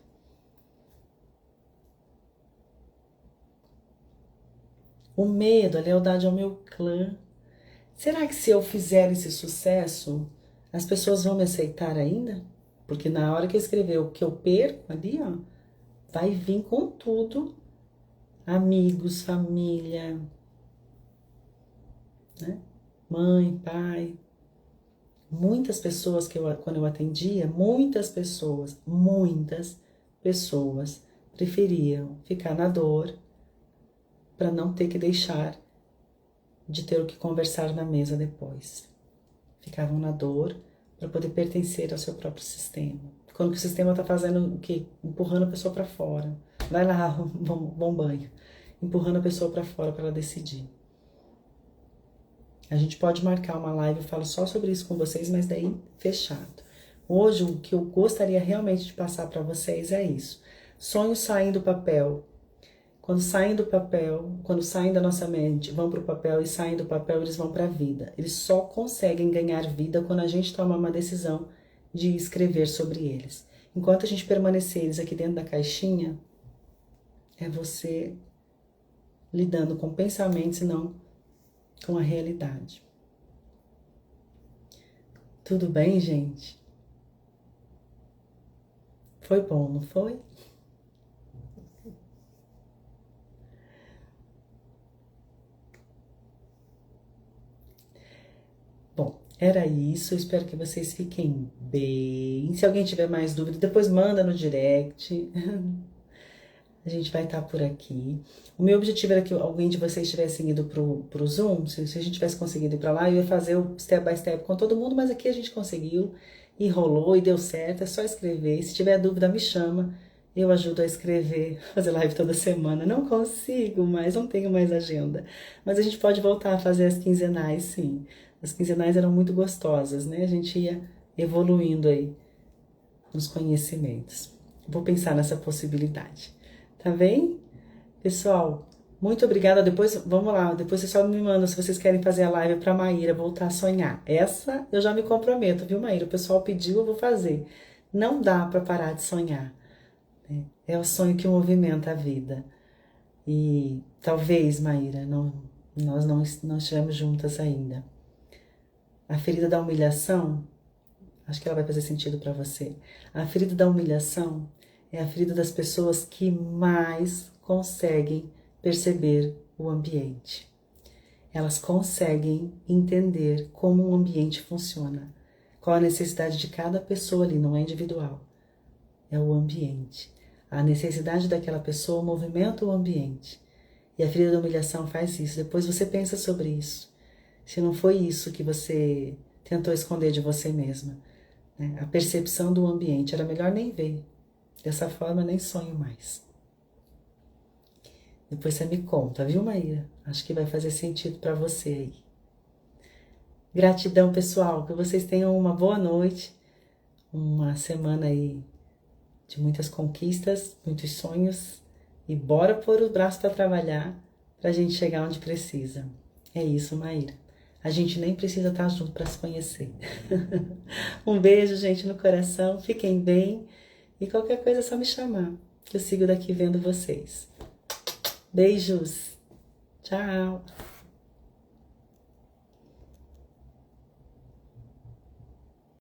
O medo, a lealdade ao meu clã. Será que se eu fizer esse sucesso, as pessoas vão me aceitar ainda? Porque na hora que eu escrever o que eu perco ali, ó, vai vir com tudo. Amigos, família, né? Mãe, pai. Muitas pessoas quando eu atendia, muitas pessoas preferiam ficar na dor para não ter que deixar de ter o que conversar na mesa depois. Ficavam na dor para poder pertencer ao seu próprio sistema. Quando o sistema está fazendo o quê? Empurrando a pessoa para fora. Vai lá, bom banho. Empurrando a pessoa para fora para ela decidir. A gente pode marcar uma live, eu falo só sobre isso com vocês, mas daí fechado. Hoje, o que eu gostaria realmente de passar para vocês é isso. Sonhos saem do papel. Quando saem do papel, quando saem da nossa mente, vão para o papel e saem do papel, eles vão para a vida. Eles só conseguem ganhar vida quando a gente toma uma decisão de escrever sobre eles. Enquanto a gente permanecer eles aqui dentro da caixinha, é você lidando com pensamentos e não com a realidade. Tudo bem, gente? Foi bom, não foi? Bom, era isso. Eu espero que vocês fiquem bem. Se alguém tiver mais dúvida, depois manda no direct. A gente vai estar por aqui. O meu objetivo era que alguém de vocês tivesse ido pro Zoom. Se a gente tivesse conseguido ir para lá, eu ia fazer o step by step com todo mundo, mas aqui a gente conseguiu e rolou e deu certo. É só escrever. Se tiver dúvida, me chama. Eu ajudo a escrever, fazer live toda semana. Não consigo mais, não tenho mais agenda. Mas a gente pode voltar a fazer as quinzenais, sim. As quinzenais eram muito gostosas, né? A gente ia evoluindo aí nos conhecimentos. Vou pensar nessa possibilidade. Tá bem? Pessoal, muito obrigada. Depois, vamos lá, depois vocês só me mandam se vocês querem fazer a live para Maíra voltar a sonhar. Essa eu já me comprometo, viu, Maíra? O pessoal pediu, eu vou fazer. Não dá para parar de sonhar, né? É o sonho que movimenta a vida. E talvez, Maíra, nós não estivemos juntas ainda. A ferida da humilhação, acho que ela vai fazer sentido para você. A ferida da humilhação é a ferida das pessoas que mais conseguem perceber o ambiente. Elas conseguem entender como um ambiente funciona. Qual a necessidade de cada pessoa ali, não é individual. É o ambiente. A necessidade daquela pessoa movimenta o ambiente. E a ferida da humilhação faz isso. Depois você pensa sobre isso. Se não foi isso que você tentou esconder de você mesma, né? A percepção do ambiente, era melhor nem ver. Dessa forma, nem sonho mais. Depois você me conta, viu, Maíra? Acho que vai fazer sentido para você aí. Gratidão, pessoal. Que vocês tenham uma boa noite. Uma semana aí de muitas conquistas, muitos sonhos. E bora pôr os braços para trabalhar para a gente chegar onde precisa. É isso, Maíra. A gente nem precisa estar junto para se conhecer. Um beijo, gente, no coração. Fiquem bem. E qualquer coisa é só me chamar, que eu sigo daqui vendo vocês. Beijos. Tchau.